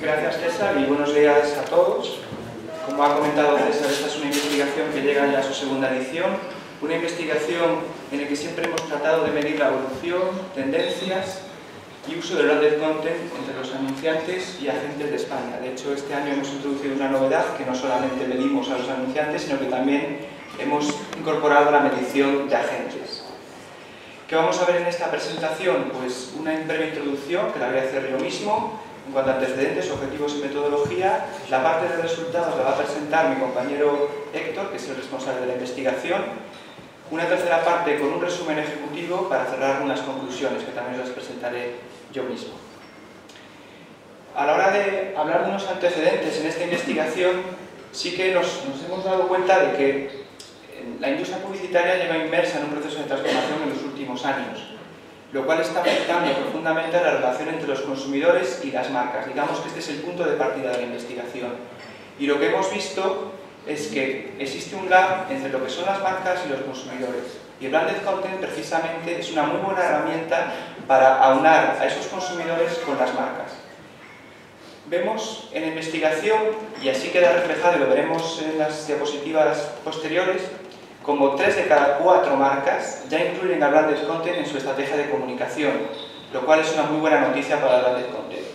Gracias, César, y buenos días a todos. Como ha comentado César, esta es una investigación que llega ya a su segunda edición, una investigación en la que siempre hemos tratado de medir la evolución, tendencias y uso del branded content entre los anunciantes y agentes de España. De hecho, este año hemos introducido una novedad, que no solamente medimos a los anunciantes, sino que también hemos incorporado la medición de agentes. ¿Qué vamos a ver en esta presentación? Pues una breve introducción, que la voy a hacer yo mismo, en cuanto a antecedentes, objetivos y metodología. La parte de resultados la va a presentar mi compañero Héctor, que es el responsable de la investigación. Una tercera parte con un resumen ejecutivo para cerrar unas conclusiones, que también las presentaré yo mismo. A la hora de hablar de unos antecedentes en esta investigación, sí que nos hemos dado cuenta de que la industria publicitaria lleva inmersa en un proceso de transformación en los últimos años, lo cual está afectando profundamente a la relación entre los consumidores y las marcas. Digamos que este es el punto de partida de la investigación. Y lo que hemos visto es que existe un gap entre lo que son las marcas y los consumidores. Y el branded content precisamente es una muy buena herramienta para aunar a esos consumidores con las marcas. Vemos en la investigación, y así queda reflejado y lo veremos en las diapositivas posteriores, como 3 de cada 4 marcas ya incluyen el branded content en su estrategia de comunicación, lo cual es una muy buena noticia para el branded content.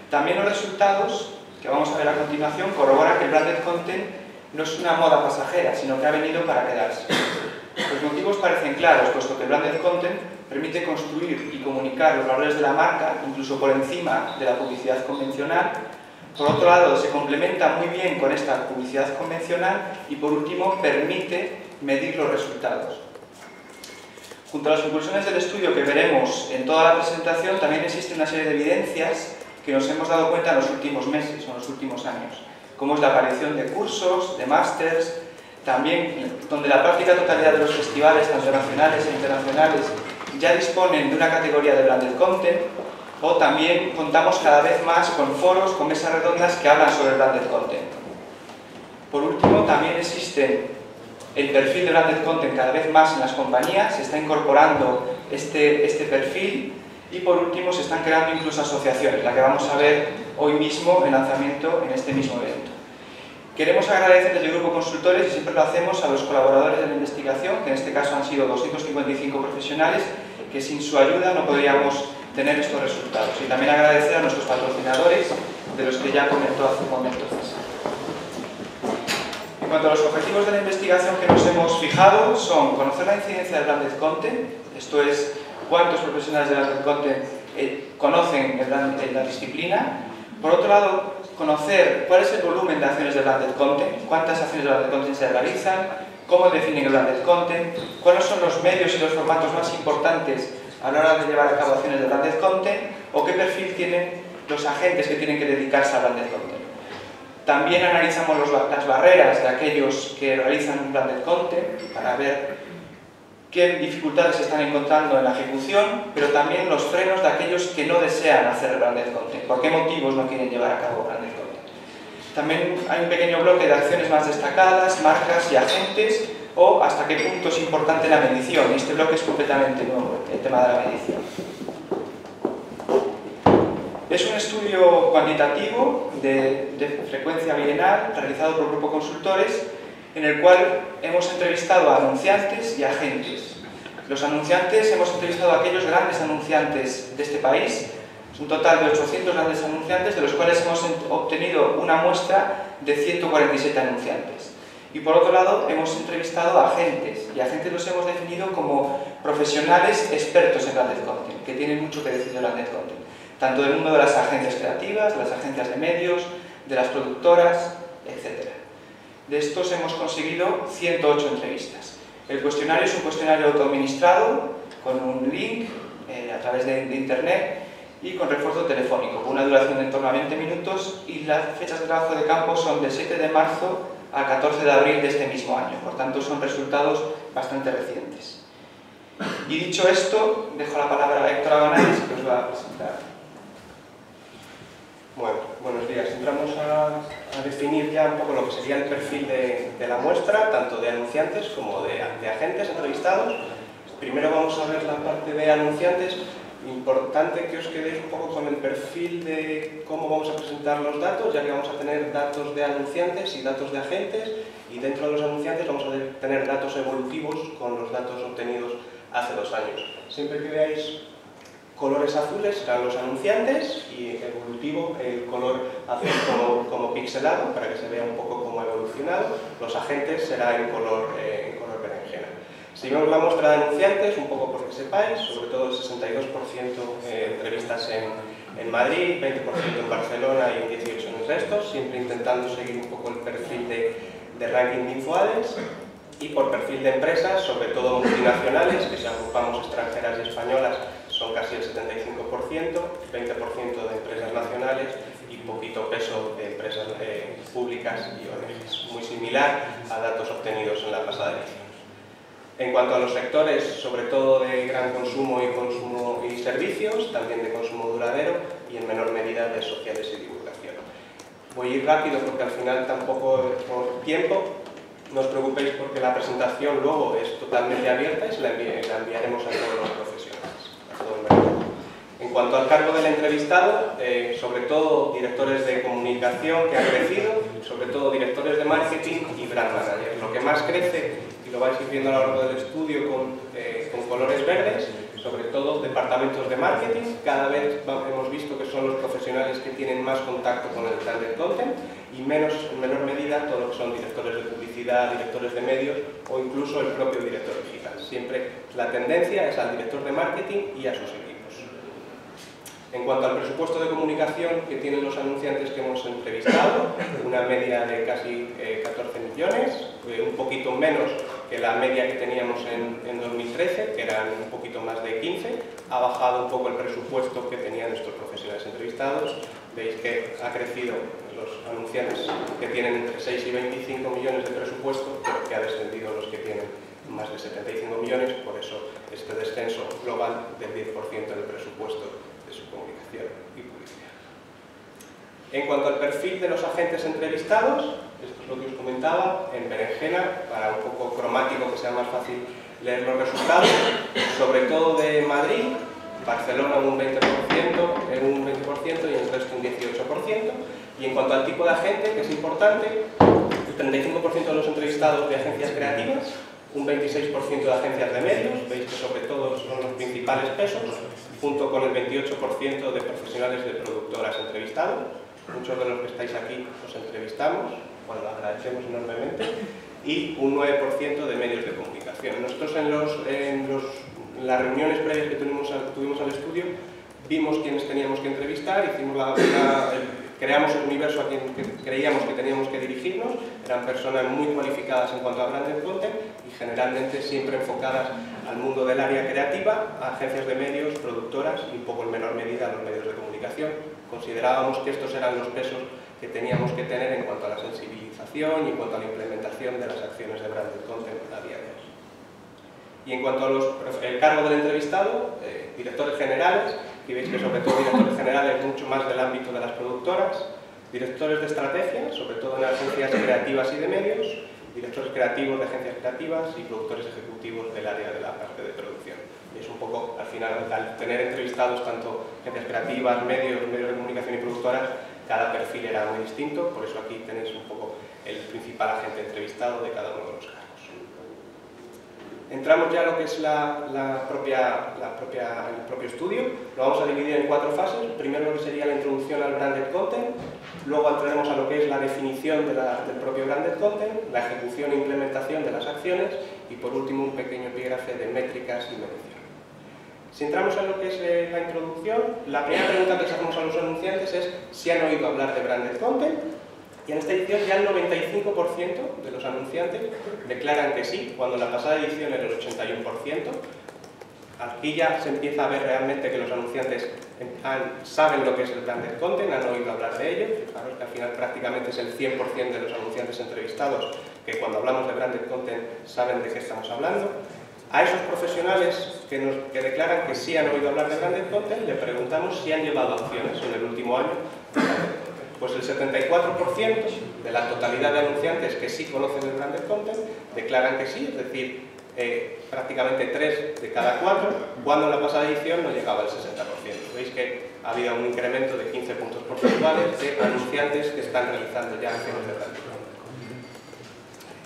También los resultados, que vamos a ver a continuación, corroboran que el branded content no es una moda pasajera, sino que ha venido para quedarse. Los motivos parecen claros, puesto que el branded content permite construir y comunicar los valores de la marca, incluso por encima de la publicidad convencional. Por otro lado, se complementa muy bien con esta publicidad convencional y, por último, permite medir los resultados. Junto a las conclusiones del estudio que veremos en toda la presentación, también existe una serie de evidencias que nos hemos dado cuenta en los últimos meses o en los últimos años, como es la aparición de cursos, de másters, también donde la práctica totalidad de los festivales, tanto nacionales e internacionales, ya disponen de una categoría de branded content, o también contamos cada vez más con foros, con mesas redondas que hablan sobre el branded content. Por último, también existe el perfil de branded content cada vez más en las compañías, se está incorporando este perfil, y por último se están creando incluso asociaciones, la que vamos a ver hoy mismo en lanzamiento en este mismo evento. Queremos agradecer desde el Grupo Consultores, y siempre lo hacemos, a los colaboradores de la investigación, que en este caso han sido 255 profesionales, que sin su ayuda no podríamos tener estos resultados. Y también agradecer a nuestros patrocinadores, de los que ya comentó hace un momento César. En cuanto a los objetivos de la investigación que nos hemos fijado, son conocer la incidencia del branded content, esto es, cuántos profesionales de branded content conocen la disciplina. Por otro lado, conocer cuál es el volumen de acciones de branded content, cuántas acciones de branded content se realizan, cómo definen el branded content, cuáles son los medios y los formatos más importantes a la hora de llevar a cabo acciones de branded content, o qué perfil tienen los agentes que tienen que dedicarse al branded content. También analizamos las barreras de aquellos que realizan un branded content para ver qué dificultades se están encontrando en la ejecución, pero también los frenos de aquellos que no desean hacer branded content, por qué motivos no quieren llevar a cabo branded content. También hay un pequeño bloque de acciones más destacadas, marcas y agentes, o hasta qué punto es importante la medición, y este bloque es completamente nuevo, el tema de la medición. Es un estudio cuantitativo de frecuencia bienal realizado por Grupo Consultores, en el cual hemos entrevistado a anunciantes y agentes. Los anunciantes, hemos entrevistado a aquellos grandes anunciantes de este país, es un total de 800 grandes anunciantes, de los cuales hemos obtenido una muestra de 147 anunciantes. Y por otro lado, hemos entrevistado a agentes, y agentes los hemos definido como profesionales expertos en branded content, que tienen mucho que decir de branded content, tanto del mundo de las agencias creativas, de las agencias de medios, de las productoras, etc. De estos hemos conseguido 108 entrevistas. El cuestionario es un cuestionario autoadministrado, con un link a través de internet y con refuerzo telefónico, con una duración de en torno a 20 minutos, y las fechas de trabajo de campo son del 7 de marzo al 14 de abril de este mismo año, por tanto son resultados bastante recientes. Y dicho esto, dejo la palabra a Héctor Agonales, que os va a presentar. Bueno, buenos días. Entramos a definir ya un poco lo que sería el perfil de la muestra, tanto de anunciantes como de agentes entrevistados. Primero vamos a ver la parte de anunciantes. Importante que os quedéis un poco con el perfil de cómo vamos a presentar los datos, ya que vamos a tener datos de anunciantes y datos de agentes, y dentro de los anunciantes vamos a tener datos evolutivos con los datos obtenidos hace 2 años. Siempre que veáis colores azules serán los anunciantes y evolutivo el color azul como pixelado para que se vea un poco cómo ha evolucionado. Los agentes será en color berenjena. Si vemos la muestra de anunciantes, un poco porque sepáis, sobre todo el 62% entrevistas en Madrid, 20% en Barcelona y un 18% en el resto, siempre intentando seguir un poco el perfil de ranking de InfoAdes, y por perfil de empresas, sobre todo multinacionales, que si agrupamos extranjeras y españolas son casi el 75%, 20% de empresas nacionales y poquito peso de empresas públicas y ONGs, muy similar a datos obtenidos en la pasada edición. En cuanto a los sectores, sobre todo de gran consumo y servicios, también de consumo duradero y en menor medida de sociales y divulgación. Voy a ir rápido porque al final tampoco por tiempo. No os preocupéis porque la presentación luego es totalmente abierta y la enviaremos a todos los profesionales, a todo el mercado. En cuanto al cargo del entrevistado, sobre todo directores de comunicación que han crecido, sobre todo directores de marketing y brand managers. Lo que más crece, y lo vais a ir viendo a lo largo del estudio con colores verdes, sobre todo departamentos de marketing. Cada vez hemos visto que son los profesionales que tienen más contacto con el branded content y en menor medida todo lo que son directores de publicidad, directores de medios o incluso el propio director digital. Siempre la tendencia es al director de marketing y a sus equipos. En cuanto al presupuesto de comunicación que tienen los anunciantes que hemos entrevistado, una media de casi 14 millones, un poquito menos que la media que teníamos en 2013, que eran un poquito más de 15, ha bajado un poco el presupuesto que tenían estos profesionales entrevistados. Veis que ha crecido los anunciantes que tienen entre 6 y 25 millones de presupuesto, pero que ha descendido los que tienen más de 75 millones, por eso este descenso global del 10% del presupuesto de su comunicación y publicidad. En cuanto al perfil de los agentes entrevistados, esto es lo que os comentaba, en berenjena, para un poco cromático que sea más fácil leer los resultados, sobre todo de Madrid, Barcelona un 20%, y el resto un 18%. Y en cuanto al tipo de agente, que es importante, el 35% de los entrevistados de agencias creativas, un 26% de agencias de medios, veis que sobre todo son los principales pesos, junto con el 28% de profesionales de productoras entrevistados. Muchos de los que estáis aquí os entrevistamos, bueno, lo agradecemos enormemente, y un 9% de medios de comunicación. Nosotros en las reuniones previas que tuvimos al estudio, vimos quiénes teníamos que entrevistar, creamos el universo a quien creíamos que teníamos que dirigirnos. Eran personas muy cualificadas en cuanto a branded content y generalmente siempre enfocadas al mundo del área creativa, a agencias de medios, productoras y un poco en menor medida a los medios de comunicación. Considerábamos que estos eran los pesos que teníamos que tener en cuanto a la sensibilización y en cuanto a la implementación de las acciones de branded content a día de hoy. Y en cuanto al cargo del entrevistado, directores generales, y veis que sobre todo directores generales mucho más del ámbito de las productoras, directores de estrategia, sobre todo en agencias creativas y de medios, directores creativos de agencias creativas y productores ejecutivos del área de la parte de producción. Y es un poco, al final, al tener entrevistados tanto agencias creativas, medios de comunicación y productoras, cada perfil era muy distinto, por eso aquí tenéis un poco el principal agente entrevistado de cada uno de los cargos. Entramos ya a lo que es el propio estudio. Lo vamos a dividir en 4 fases. Primero lo que sería la introducción al branded content, luego entraremos a lo que es la definición del propio branded content, la ejecución e implementación de las acciones y por último un pequeño epígrafe de métricas y medición. Si entramos en lo que es la introducción, la primera pregunta que les hacemos a los anunciantes es si han oído hablar de branded content. Y en esta edición ya el 95% de los anunciantes declaran que sí, cuando en la pasada edición era el 81%. Aquí ya se empieza a ver realmente que los anunciantes saben lo que es el branded content, han oído hablar de ello. Fijaros que al final prácticamente es el 100% de los anunciantes entrevistados que cuando hablamos de branded content saben de qué estamos hablando. A esos profesionales que declaran que sí han oído hablar de branded content, le preguntamos si han llevado acciones en el último año. Pues el 74% de la totalidad de anunciantes que sí conocen el branded content declaran que sí, es decir, prácticamente 3 de cada 4, cuando en la pasada edición no llegaba al 60%. Veis que ha habido un incremento de 15 puntos porcentuales de anunciantes que están realizando ya acciones de branded content.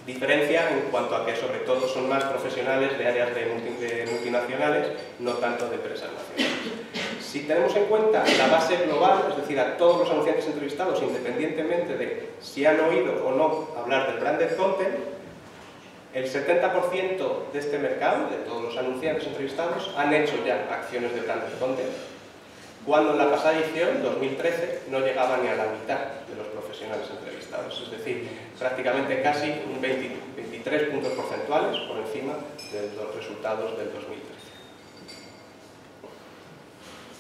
Diferencia en cuanto a que sobre todo son más profesionales de áreas de multinacionales, no tanto de empresas nacionales. Si tenemos en cuenta la base global, es decir, a todos los anunciantes entrevistados, independientemente de si han oído o no hablar del branded content, el 70% de este mercado, de todos los anunciantes entrevistados, han hecho ya acciones de branded content, cuando en la pasada edición, 2013, no llegaba ni a la mitad de los profesionales entrevistados. Es decir, prácticamente casi un 23 puntos porcentuales por encima de los resultados del 2013.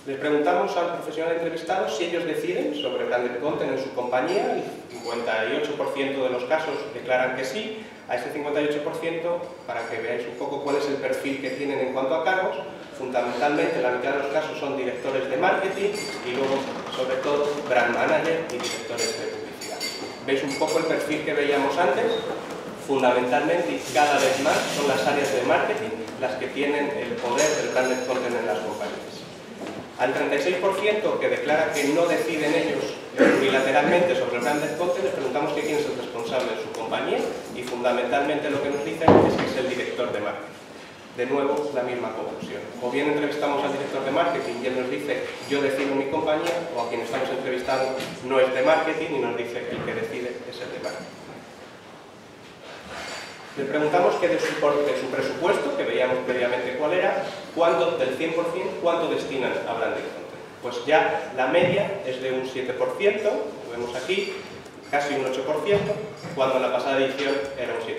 Les preguntamos al profesional entrevistado si ellos deciden sobre branded content en su compañía. El 58% de los casos declaran que sí. A ese 58%, para que veáis un poco cuál es el perfil que tienen en cuanto a cargos, fundamentalmente la mitad de los casos son directores de marketing y luego, sobre todo, brand manager y directores de publicidad. ¿Veis un poco el perfil que veíamos antes? Fundamentalmente y cada vez más son las áreas de marketing las que tienen el poder del branded content en las compañías. Al 36% que declara que no deciden ellos unilateralmente sobre el branded content, les preguntamos que quién es el responsable de su compañía y fundamentalmente lo que nos dicen es que es el director de marketing. De nuevo, la misma conclusión. O bien entrevistamos al director de marketing y él nos dice yo decido mi compañía, o a quien estamos entrevistando no es de marketing y nos dice que el que decide es el de marketing. Le preguntamos que de su presupuesto, que veíamos previamente cuál era, del 100%, cuánto destinan a branded content. Pues ya la media es de un 7%, lo vemos aquí, casi un 8%, cuando en la pasada edición era un 7%,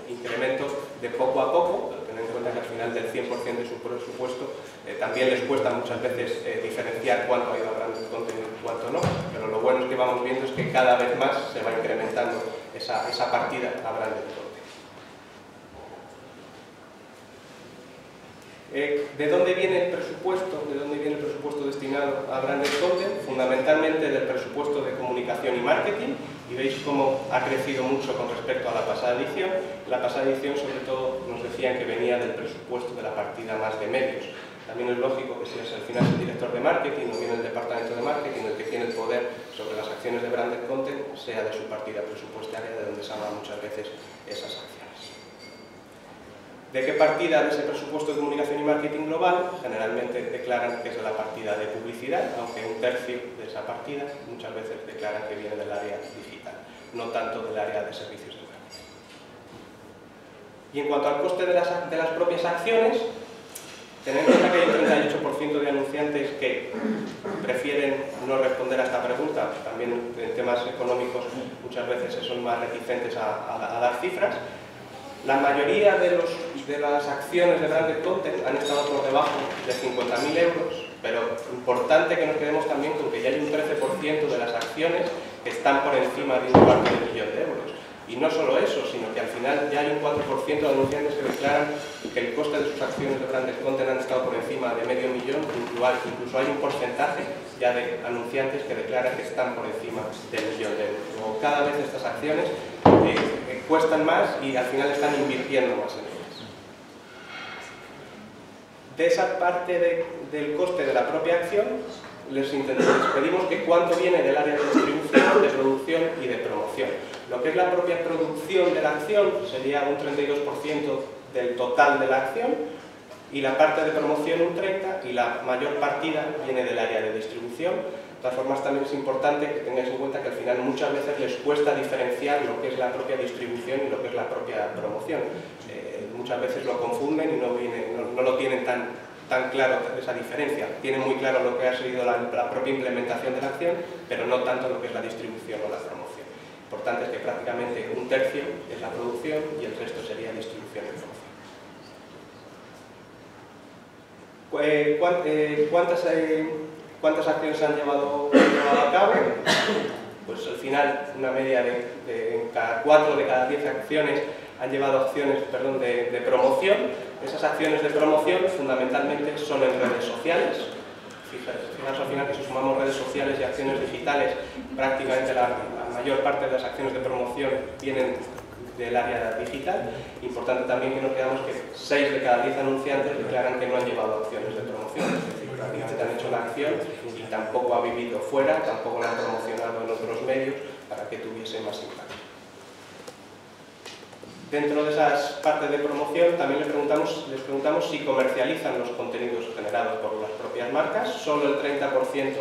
incremento de poco a poco, pero tened en cuenta que al final del 100% de su presupuesto también les cuesta muchas veces diferenciar cuánto ha ido a branded content y cuánto no, pero lo bueno es que vamos viendo es que cada vez más se va incrementando esa partida a branded content. ¿De dónde viene el presupuesto? ¿De dónde viene el presupuesto destinado a branded content? Fundamentalmente del presupuesto de comunicación y marketing, y veis cómo ha crecido mucho con respecto a la pasada edición. La pasada edición, sobre todo, nos decían que venía del presupuesto de la partida más de medios. También es lógico que si es al final el director de marketing o bien el departamento de marketing el que tiene el poder sobre las acciones de branded content, sea de su partida presupuestaria de donde salgan muchas veces esas acciones. ¿De qué partida de ese presupuesto de comunicación y marketing global? Generalmente declaran que es de la partida de publicidad, aunque un tercio de esa partida muchas veces declaran que viene del área digital, no tanto del área de servicios de marketing. Y en cuanto al coste de las propias acciones, tened en cuenta que hay un 38% de anunciantes que prefieren no responder a esta pregunta. También en temas económicos muchas veces son más reticentes a dar cifras. La mayoría de las acciones de branded content han estado por debajo de 50.000 euros, pero importante que nos quedemos también con que ya hay un 13% de las acciones que están por encima de $250.000 de euros. Y no solo eso, sino que al final ya hay un 4% de anunciantes que declaran que el coste de sus acciones de branded content han estado por encima de $500.000, incluso hay un porcentaje ya de anunciantes que declaran que están por encima del $1.000.000 de euros. Luego, cada vez estas acciones cuestan más y al final están invirtiendo más en ellas. De esa parte del coste de la propia acción, les pedimos que cuánto viene del área de distribución, de producción y de promoción. Lo que es la propia producción de la acción sería un 32% del total de la acción y la parte de promoción un 30% y la mayor partida viene del área de distribución. De todas formas, también es importante que tengáis en cuenta que al final muchas veces les cuesta diferenciar lo que es la propia distribución y lo que es la propia promoción. Muchas veces lo confunden y no lo tienen tan claro esa diferencia. Tienen muy claro lo que ha sido la propia implementación de la acción, pero no tanto lo que es la distribución o la promoción. Lo importante es que prácticamente un tercio es la producción y el resto sería distribución y promoción. ¿Cuántas acciones se han llevado a cabo? Pues al final una media de cada 4 de cada 10 acciones han llevado acciones de promoción. Esas acciones de promoción fundamentalmente son en redes sociales. Fijaos al final que si sumamos redes sociales y acciones digitales, prácticamente la mayor parte de las acciones de promoción vienen del área digital. Importante también que nos veamos que 6 de cada 10 anunciantes declaran que no han llevado acciones de promoción, es decir, prácticamente han hecho la acción y tampoco ha vivido fuera, tampoco la han promocionado en otros medios para que tuviese más impacto. Dentro de esas partes de promoción también les preguntamos si comercializan los contenidos generados por las propias marcas. Solo el 30%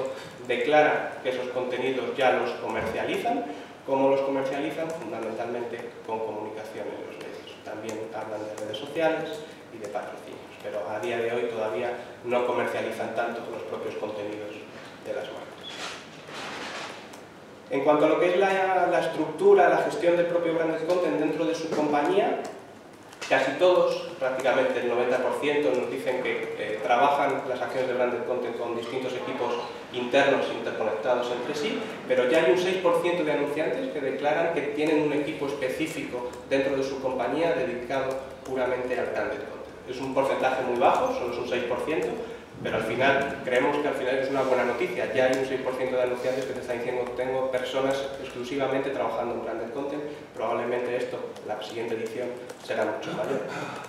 declara que esos contenidos ya los comercializan. ¿Cómo los comercializan? Fundamentalmente con comunicación en los medios. También hablan de redes sociales y de patrocinios, pero a día de hoy todavía no comercializan tanto los propios contenidos de las marcas. En cuanto a lo que es la estructura, la gestión del propio branded content dentro de su compañía, casi todos, prácticamente el 90%, nos dicen que trabajan las acciones de branded content con distintos equipos internos interconectados entre sí, pero ya hay un 6% de anunciantes que declaran que tienen un equipo específico dentro de su compañía dedicado puramente al branded content. Es un porcentaje muy bajo, solo es un 6%, pero al final, creemos que al final es una buena noticia. Ya hay un 6% de anunciantes que te están diciendo que tengo personas exclusivamente trabajando en branded content. Probablemente esto, la siguiente edición, será mucho mayor.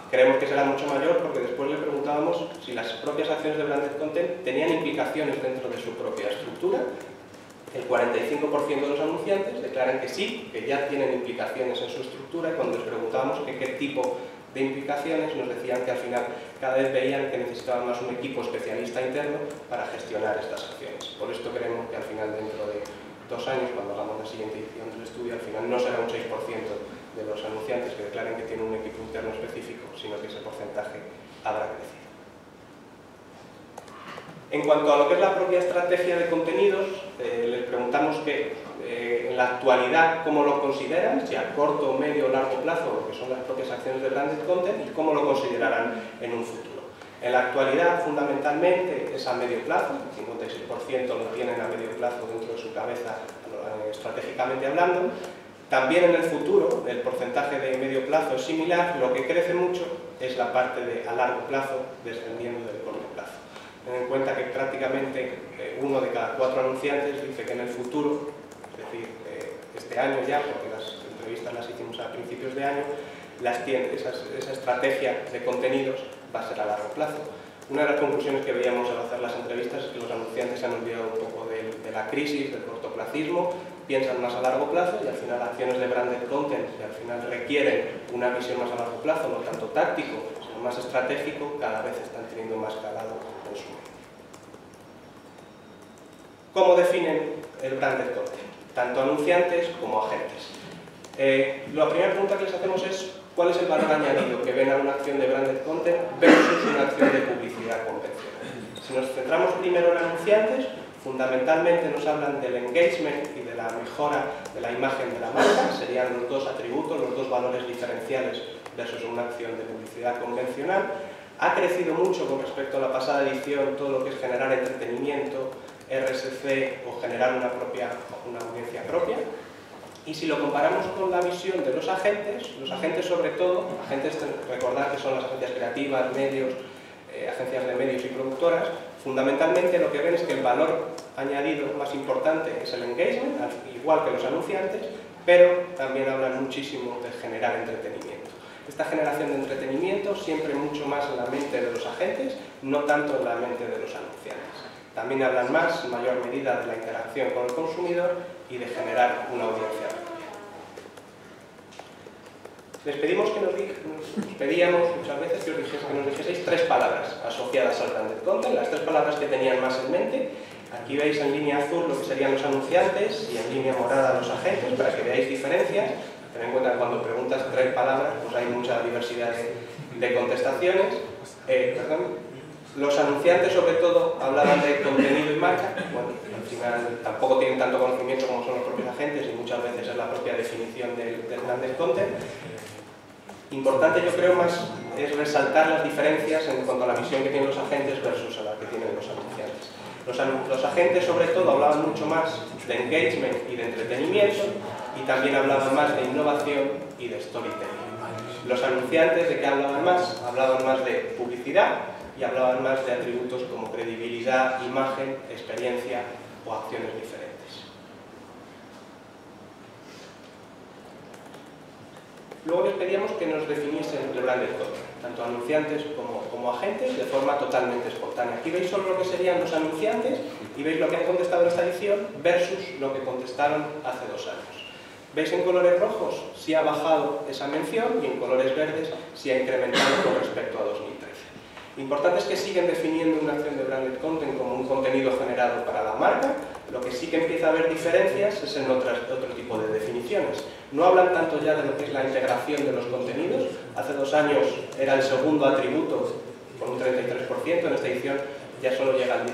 Creemos que será mucho mayor porque después le preguntábamos si las propias acciones de branded content tenían implicaciones dentro de su propia estructura. El 45% de los anunciantes declaran que sí, que ya tienen implicaciones en su estructura, y cuando les preguntábamos qué tipo de implicaciones, nos decían que al final cada vez veían que necesitaban más un equipo especialista interno para gestionar estas acciones. Por esto creemos que al final, dentro de 2 años, cuando hagamos la siguiente edición del estudio, al final no será un 6% de los anunciantes que declaren que tienen un equipo interno específico, sino que ese porcentaje habrá crecido. En cuanto a lo que es la propia estrategia de contenidos, les preguntamos que en la actualidad cómo lo consideran, si a corto, medio o largo plazo, lo que son las propias acciones de branded content, y cómo lo considerarán en un futuro. En la actualidad, fundamentalmente, es a medio plazo, el 56% lo tienen a medio plazo dentro de su cabeza, estratégicamente hablando. También en el futuro, el porcentaje de medio plazo es similar, lo que crece mucho es la parte de a largo plazo, descendiendo del corto plazo. Ten en cuenta que prácticamente 1 de cada 4 anunciantes dice que en el futuro, es decir, este año ya, porque las entrevistas las hicimos a principios de año, esa estrategia de contenidos va a ser a largo plazo. Una de las conclusiones que veíamos al hacer las entrevistas es que los anunciantes se han olvidado un poco de la crisis, del cortoplacismo, piensan más a largo plazo y al final acciones de branded content que al final requieren una visión más a largo plazo, no tanto táctico, sino más estratégico, cada vez están teniendo más calado en su medio. ¿Cómo definen el branded content? Tanto anunciantes como agentes. La primera pregunta que les hacemos es ¿cuál es el valor añadido que ven a una acción de branded content versus una acción de publicidad convencional? Si nos centramos primero en anunciantes, fundamentalmente nos hablan del engagement y de la mejora de la imagen de la marca, serían los 2 atributos, los 2 valores diferenciales versus una acción de publicidad convencional. Ha crecido mucho con respecto a la pasada edición todo lo que es generar entretenimiento, RSC o generar una audiencia propia. Y si lo comparamos con la visión de los agentes sobre todo, recordad que son las agencias creativas, medios, agencias de medios y productoras, fundamentalmente lo que ven es que el valor añadido más importante es el engagement, igual que los anunciantes, pero también hablan muchísimo de generar entretenimiento. Esta generación de entretenimiento siempre mucho más en la mente de los agentes, no tanto en la mente de los anunciantes. También hablan más, en mayor medida, de la interacción con el consumidor y de generar una audiencia propia. Les pedimos pedíamos muchas veces que nos dijeseis 3 palabras asociadas al branded content, las 3 palabras que tenían más en mente. Aquí veis en línea azul lo que serían los anunciantes y en línea morada los agentes, para que veáis diferencias. Ten en cuenta que cuando preguntas 3 palabras, pues hay mucha diversidad de contestaciones. Los anunciantes, sobre todo, hablaban de contenido y marca. Bueno, al final tampoco tienen tanto conocimiento como son los propios agentes y muchas veces es la propia definición del branded content. Importante, yo creo, más es resaltar las diferencias en cuanto a la visión que tienen los agentes versus a la que tienen los anunciantes. Los agentes, sobre todo, hablaban mucho más de engagement y de entretenimiento y también hablaban más de innovación y de storytelling. Los anunciantes, ¿de qué hablaban más? Hablaban más de publicidad y hablaban más de atributos como credibilidad, imagen, experiencia o acciones diferentes. Luego les pedíamos que nos definiesen el branded content, tanto anunciantes como agentes, de forma totalmente espontánea. Aquí veis solo lo que serían los anunciantes y veis lo que han contestado en esta edición versus lo que contestaron hace 2 años. ¿Veis en colores rojos si ha bajado esa mención y en colores verdes si ha incrementado con respecto a 2013? Lo importante es que siguen definiendo una acción de branded content como un contenido generado para la marca. Lo que sí que empieza a haber diferencias es en otro tipo de definiciones. No hablan tanto ya de lo que es la integración de los contenidos. Hace 2 años era el segundo atributo con un 33%, en esta edición ya solo llega al 18%.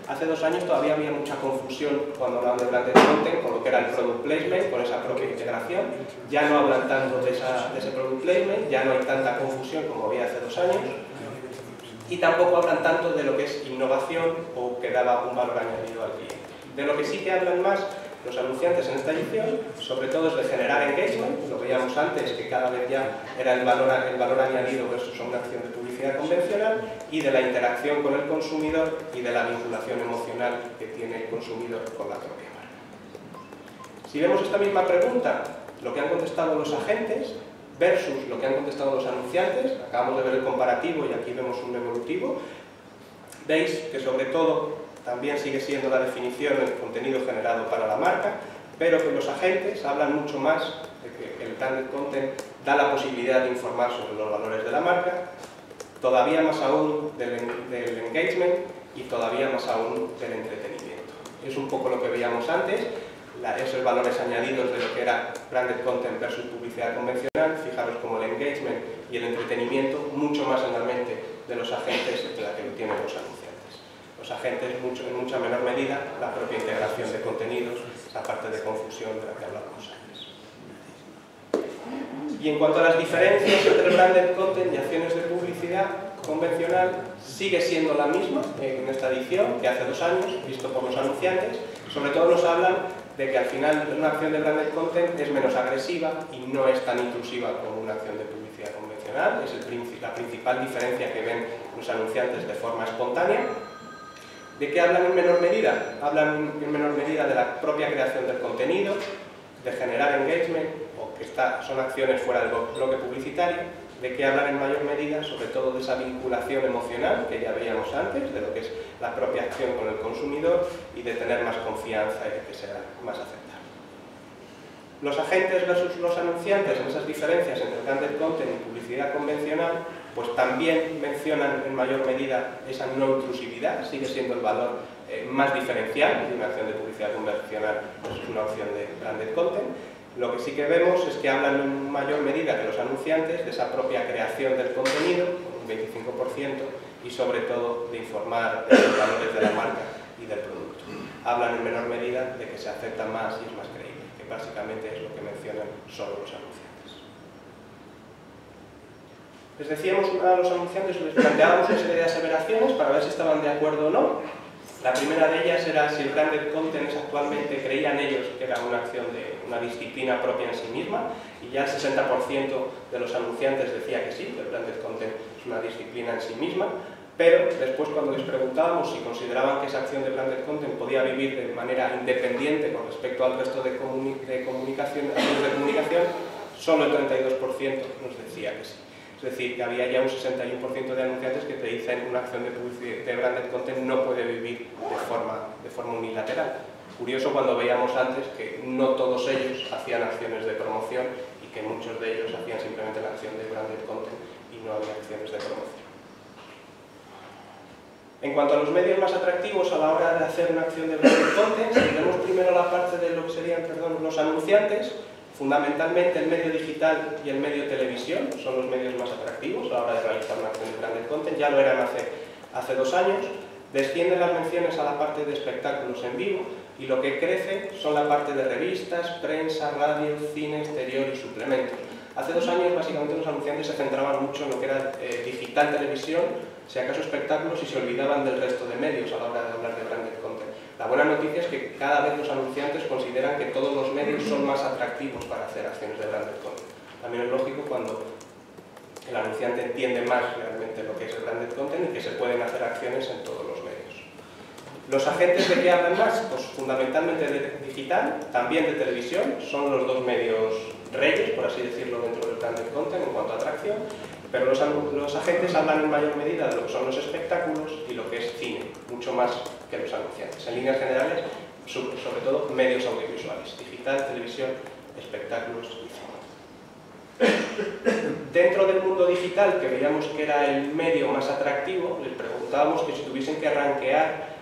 Hace 2 años todavía había mucha confusión cuando hablaban de branded content con lo que era el product placement, con esa propia integración. Ya no hablan tanto de ese product placement, ya no hay tanta confusión como había hace 2 años. Y tampoco hablan tanto de lo que es innovación o que daba un valor añadido al cliente. De lo que sí que hablan más los anunciantes en esta edición, sobre todo es de generar engagement, lo veíamos antes, que cada vez ya era el valor añadido versus una acción de publicidad convencional, y de la interacción con el consumidor y de la vinculación emocional que tiene el consumidor con la propia marca. Si vemos esta misma pregunta, lo que han contestado los agentes versus lo que han contestado los anunciantes, acabamos de ver el comparativo y aquí vemos un evolutivo, veis que sobre todo también sigue siendo la definición del contenido generado para la marca, pero que los agentes hablan mucho más de que el branded content da la posibilidad de informar sobre los valores de la marca, todavía más aún del engagement y todavía más aún del entretenimiento. Es un poco lo que veíamos antes, esos valores añadidos de lo que era branded content versus publicidad convencional. Fijaros como el engagement y el entretenimiento mucho más en la mente de los agentes de la que lo tienen los anunciantes. Los agentes en mucha menor medida la propia integración de contenidos, esa parte de confusión de la que hablábamos antes. Y en cuanto a las diferencias entre branded content y acciones de publicidad convencional, sigue siendo la misma en esta edición que hace 2 años, visto por los anunciantes. Sobre todo nos hablan de que al final una acción de branded content es menos agresiva y no es tan intrusiva como una acción de publicidad convencional. Es la principal diferencia que ven los anunciantes de forma espontánea. ¿De qué hablan en menor medida? Hablan en menor medida de la propia creación del contenido, de generar engagement, o que son acciones fuera del bloque publicitario. ¿De qué hablan en mayor medida? Sobre todo de esa vinculación emocional que ya veíamos antes, de lo que es la propia acción con el consumidor y de tener más confianza y de que sea más aceptable. Los agentes versus los anunciantes, en esas diferencias entre branded content y publicidad convencional, pues también mencionan en mayor medida esa no intrusividad, sigue siendo el valor más diferencial de una acción de publicidad convencional versus una opción de branded content. Lo que sí que vemos es que hablan en mayor medida que los anunciantes de esa propia creación del contenido, un 25%, y sobre todo de informar de los valores de la marca y del producto. Hablan en menor medida de que se acepta más y es más creíble, que básicamente es lo que mencionan solo los anunciantes. Les decíamos a los anunciantes, les planteábamos una serie de aseveraciones para ver si estaban de acuerdo o no. La primera de ellas era si el branded content es actualmente, creían ellos que era una acción de una disciplina propia en sí misma, y ya el 60% de los anunciantes decía que sí, que el branded content es una disciplina en sí misma, pero después cuando les preguntábamos si consideraban que esa acción de branded content podía vivir de manera independiente con respecto al resto de comunicación, solo el 32% nos decía que sí. Es decir, que había ya un 61% de anunciantes que te dicen que una acción de branded content no puede vivir de forma unilateral. Curioso cuando veíamos antes que no todos ellos hacían acciones de promoción y que muchos de ellos hacían simplemente la acción de branded content y no había acciones de promoción. En cuanto a los medios más atractivos a la hora de hacer una acción de branded content, si vemos primero la parte de lo que serían los anunciantes, fundamentalmente el medio digital y el medio televisión son los medios más atractivos a la hora de realizar una acción de branded content, ya lo eran hace 2 años. Descienden las menciones a la parte de espectáculos en vivo y lo que crece son la parte de revistas, prensa, radio, cine, exterior y suplementos. Hace 2 años básicamente los anunciantes se centraban mucho en lo que era digital, televisión, si acaso espectáculos, y se olvidaban del resto de medios a la hora de hablar de branded content. La buena noticia es que cada vez los anunciantes consideran que todos los medios son más atractivos para hacer acciones de branded content. También es lógico cuando el anunciante entiende más realmente lo que es el branded content y que se pueden hacer acciones en todos los medios. ¿Los agentes de qué hablan más? Pues fundamentalmente de digital, también de televisión, son los 2 medios reyes, por así decirlo, branded content en cuanto a atracción, pero los agentes hablan en mayor medida de lo que son los espectáculos y lo que es cine, mucho más que los anunciantes. En líneas generales, sobre todo medios audiovisuales, digital, televisión, espectáculos y cine. Dentro del mundo digital, que veíamos que era el medio más atractivo, les preguntábamos que si tuviesen que rankear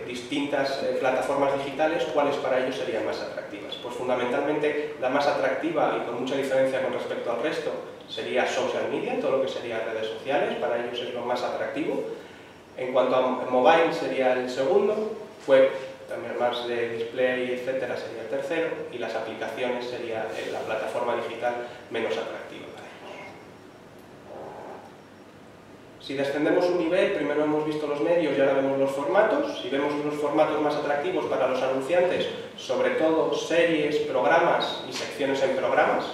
distintas plataformas digitales, ¿cuáles para ellos serían más atractivas? Pues fundamentalmente la más atractiva y con mucha diferencia con respecto al resto sería social media, todo lo que sería redes sociales, para ellos es lo más atractivo. En cuanto a mobile sería el segundo, web también más de display, etcétera, sería el tercero, y las aplicaciones sería la plataforma digital menos atractiva para ellos. Si descendemos un nivel, primero hemos visto los medios y ahora vemos los formatos. Si vemos los formatos más atractivos para los anunciantes, sobre todo series, programas y secciones en programas,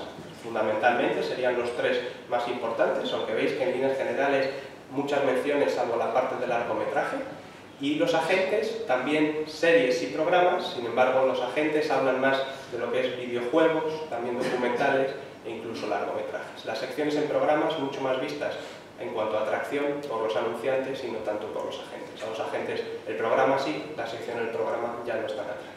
fundamentalmente serían los tres más importantes, aunque veis que en líneas generales muchas menciones salvo la parte del largometraje. Y los agentes, también series y programas, sin embargo los agentes hablan más de lo que es videojuegos, también documentales e incluso largometrajes. Las secciones en programas mucho más vistas en cuanto a atracción por los anunciantes y no tanto por los agentes. A los agentes el programa sí, la sección del programa ya no es tan atractiva.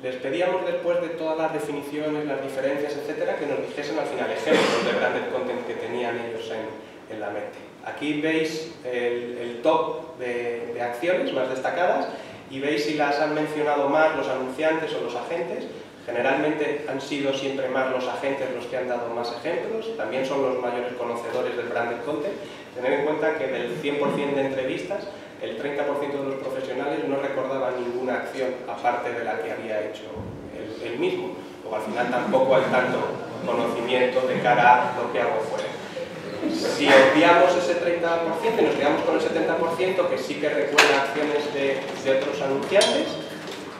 Les pedíamos después de todas las definiciones, las diferencias, etcétera, que nos dijesen al final ejemplos de branded content que tenían ellos en la mente. Aquí veis el top de acciones más destacadas y veis si las han mencionado más los anunciantes o los agentes. Generalmente han sido siempre más los agentes los que han dado más ejemplos, también son los mayores conocedores del branded content. Tened en cuenta que del 100% de entrevistas, el 30% de los profesionales no recordaban ninguna acción aparte de la que había hecho él mismo, o al final tampoco hay tanto conocimiento de cara a lo que hago fuera. Si obviamos ese 30% y nos quedamos con el 70%, que sí que recuerda acciones de otros anunciantes,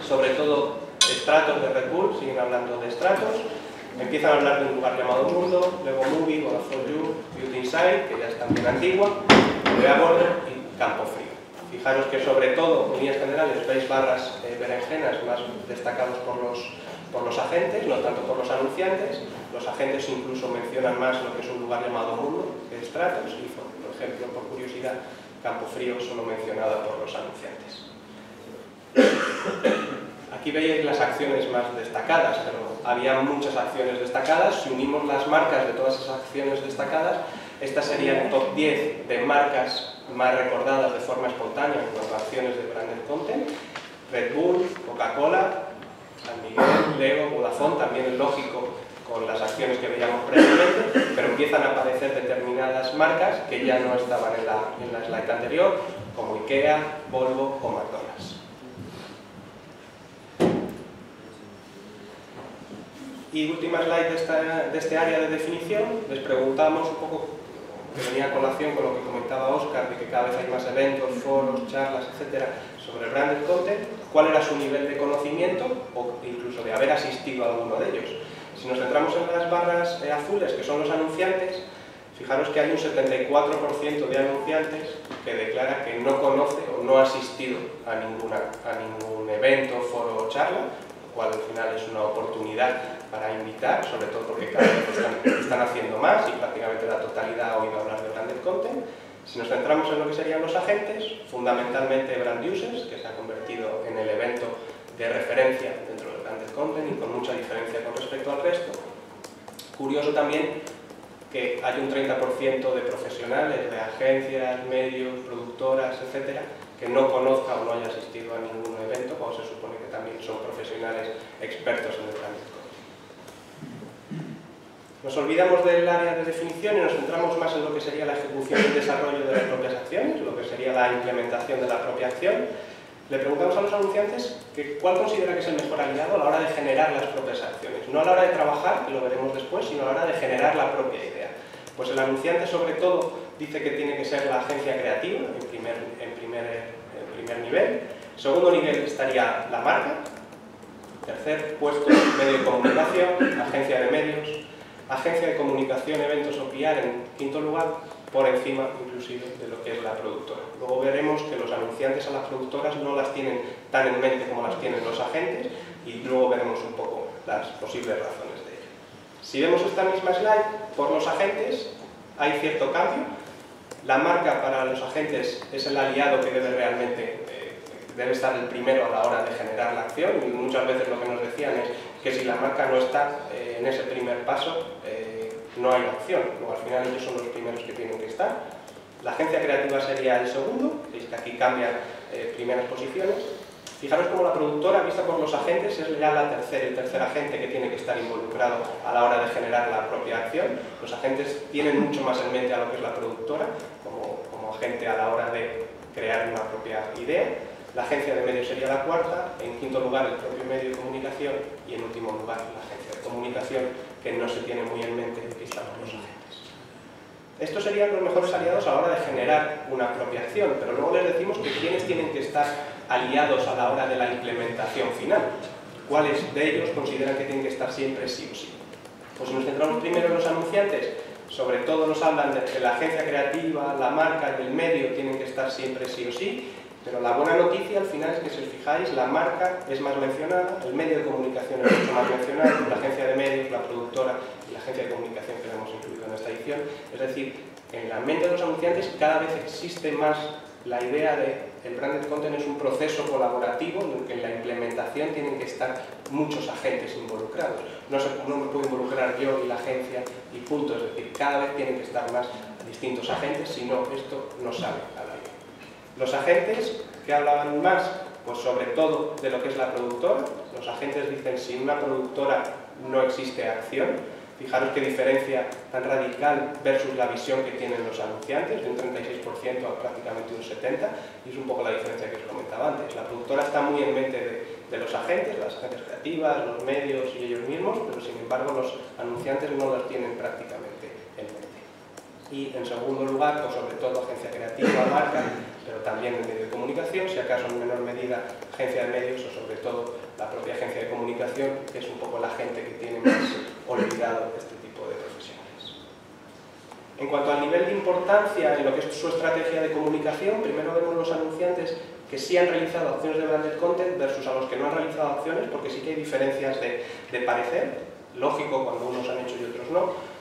sobre todo estratos de Red Bull, siguen hablando de estratos, empiezan a hablar de un lugar llamado Mundo, luego Movie, Vodafone You, Beauty Inside, que ya es también antigua, Border y Campo Frío. Fijaros que sobre todo, en líneas generales, veis barras berenjenas más destacados por los agentes, no tanto por los anunciantes. Los agentes incluso mencionan más lo que es un lugar llamado Mundo que estratos, y por ejemplo, por curiosidad, Campo Frío solo mencionada por los anunciantes. Aquí veis las acciones más destacadas, pero había muchas acciones destacadas. Si unimos las marcas de todas esas acciones destacadas, esta sería el top 10 de marcas más recordadas de forma espontánea en cuanto a acciones de branded content. Red Bull, Coca-Cola, San Miguel, Lego, Vodafone, también es lógico con las acciones que veíamos previamente, pero empiezan a aparecer determinadas marcas que ya no estaban en la slide anterior, como IKEA, Volvo o McDonald's. Y última slide de este área de definición, les preguntamos un poco, que venía a colación con lo que comentaba Óscar, de que cada vez hay más eventos, foros, charlas, etcétera, sobre branded content, cuál era su nivel de conocimiento o incluso de haber asistido a alguno de ellos. Si nos centramos en las barras azules, que son los anunciantes, fijaros que hay un 74% de anunciantes que declara que no conoce o no ha asistido a ningún evento, foro o charla, lo cual al final es una oportunidad para invitar, sobre todo porque cada vez están haciendo más y prácticamente la totalidad ha oído hablar de branded content. Si nos centramos en lo que serían los agentes, fundamentalmente Brand Users, que se ha convertido en el evento de referencia dentro del branded content y con mucha diferencia con respecto al resto. Curioso también que hay un 30% de profesionales, de agencias, medios, productoras, etcétera, que no conozca o no haya asistido a ningún evento, cuando se supone que también son profesionales expertos en el branded content. Nos olvidamos del área de definición y nos centramos más en lo que sería la ejecución y desarrollo de las propias acciones, lo que sería la implementación de la propia acción. Le preguntamos a los anunciantes cuál considera que es el mejor aliado a la hora de generar las propias acciones. No a la hora de trabajar, que lo veremos después, sino a la hora de generar la propia idea. Pues el anunciante, sobre todo, dice que tiene que ser la agencia creativa, en primer nivel. Segundo nivel estaría la marca. Tercer puesto, medio de comunicación, agencia de medios. Agencia de comunicación, eventos o PR en quinto lugar, por encima inclusive de lo que es la productora. Luego veremos que los anunciantes a las productoras no las tienen tan en mente como las tienen los agentes y luego veremos un poco las posibles razones de ello. Si vemos esta misma slide, por los agentes hay cierto cambio. La marca para los agentes es el aliado que debe realmente debe estar el primero a la hora de generar la acción, y muchas veces lo que nos decían es que si la marca no está en ese primer paso, no hay acción. Luego, al final ellos son los primeros que tienen que estar. La agencia creativa sería el segundo, veis que aquí cambian primeras posiciones. Fijaros cómo la productora, vista por los agentes, es ya el tercer agente que tiene que estar involucrado a la hora de generar la propia acción. Los agentes tienen mucho más en mente a lo que es la productora, como agente a la hora de crear una propia idea. La agencia de medios sería la cuarta, en quinto lugar el propio medio de comunicación y en último lugar la agencia de comunicación, que no se tiene muy en mente vista por los agentes. Estos serían los mejores aliados a la hora de generar una propia acción, pero luego les decimos que quiénes tienen que estar aliados a la hora de la implementación final. ¿Cuáles de ellos consideran que tienen que estar siempre sí o sí? Pues si nos centramos primero en los anunciantes, sobre todo nos hablan de que la agencia creativa, la marca y el medio tienen que estar siempre sí o sí, pero la buena noticia al final es que, si os fijáis, la marca es más mencionada, el medio de comunicación es mucho más mencionado, la agencia de medios, la productora y la agencia de comunicación que la hemos incluido en esta edición. Es decir, en la mente de los anunciantes cada vez existe más la idea de el branded content es un proceso colaborativo en el que en la implementación tienen que estar muchos agentes involucrados. No me puedo involucrar yo y la agencia y punto. Es decir, cada vez tienen que estar más distintos agentes, si no, esto no sale al aire. Los agentes, ¿qué hablaban más? Pues sobre todo de lo que es la productora. Los agentes dicen, sin una productora no existe acción. Fijaros qué diferencia tan radical versus la visión que tienen los anunciantes, de un 36% a prácticamente un 70%, y es un poco la diferencia que os comentaba antes. La productora está muy en mente de los agentes, las agencias creativas, los medios y ellos mismos, pero sin embargo los anunciantes no los tienen prácticamente en mente. Y en segundo lugar, pues sobre todo agencia creativa, marca, pero también el medio de comunicación, si acaso en menor medida agencia de medios o sobre todo la propia agencia de comunicación, que es un poco la gente que tiene más olvidado este tipo de profesionales. En cuanto al nivel de importancia en lo que es su estrategia de comunicación, primero vemos los anunciantes que sí han realizado acciones de branded content versus a los que no han realizado acciones, porque sí que hay diferencias de parecer, lógico cuando unos han hecho y otros no.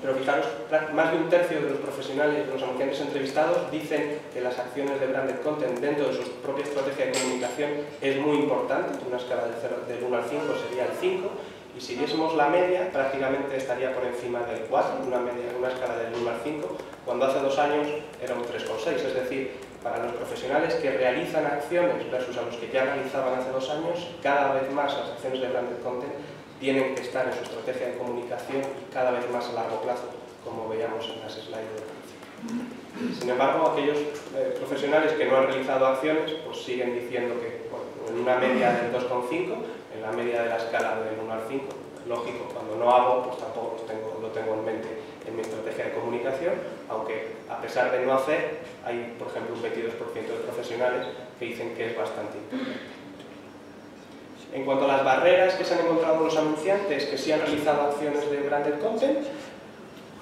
Pero fijaros, más de un tercio de los profesionales, de los anunciantes entrevistados, dicen que las acciones de branded content dentro de su propia estrategia de comunicación es muy importante. Una escala del 1 al 5 sería el 5, y si viésemos la media, prácticamente estaría por encima del 4, una escala del 1 al 5, cuando hace 2 años era un 3,6. Es decir, para los profesionales que realizan acciones versus a los que ya realizaban hace 2 años, cada vez más las acciones de branded content tienen que estar en su estrategia de comunicación y cada vez más a largo plazo, como veíamos en las slides del principio. Sin embargo, aquellos profesionales que no han realizado acciones, pues siguen diciendo que, bueno, en una media del 2,5, en la media de la escala del 1 al 5, lógico, cuando no hago, pues tampoco lo tengo en mente en mi estrategia de comunicación, aunque a pesar de no hacer, hay, por ejemplo, un 22% de profesionales que dicen que es bastante importante. En cuanto a las barreras que se han encontrado los anunciantes que sí han realizado acciones de branded content,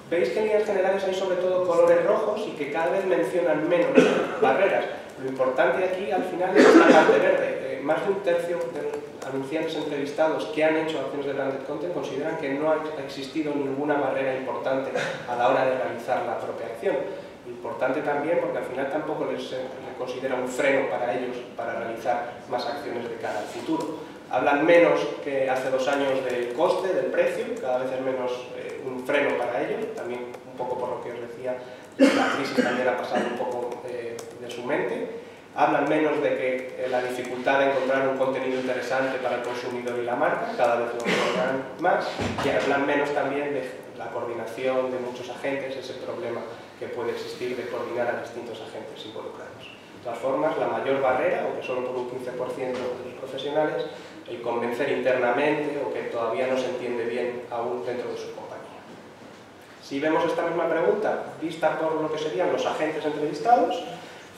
veis que en líneas generales hay sobre todo colores rojos y que cada vez mencionan menos barreras. Lo importante aquí al final es la parte verde. Más de un tercio de los anunciantes entrevistados que han hecho acciones de branded content consideran que no ha existido ninguna barrera importante a la hora de realizar la propia acción. Importante también porque al final tampoco les considera un freno para ellos para realizar más acciones de cara al futuro. Hablan menos que hace 2 años del coste, del precio, cada vez es menos un freno para ellos, también un poco por lo que os decía, la crisis también ha pasado un poco de su mente. Hablan menos de que la dificultad de encontrar un contenido interesante para el consumidor y la marca, cada vez lo encuentran más, y hablan menos también de la coordinación de muchos agentes, ese problema que puede existir de coordinar a distintos agentes involucrados. De todas formas, la mayor barrera, aunque solo por un 15% de los profesionales, el convencer internamente o que todavía no se entiende bien aún dentro de su compañía. Si vemos esta misma pregunta vista por lo que serían los agentes entrevistados,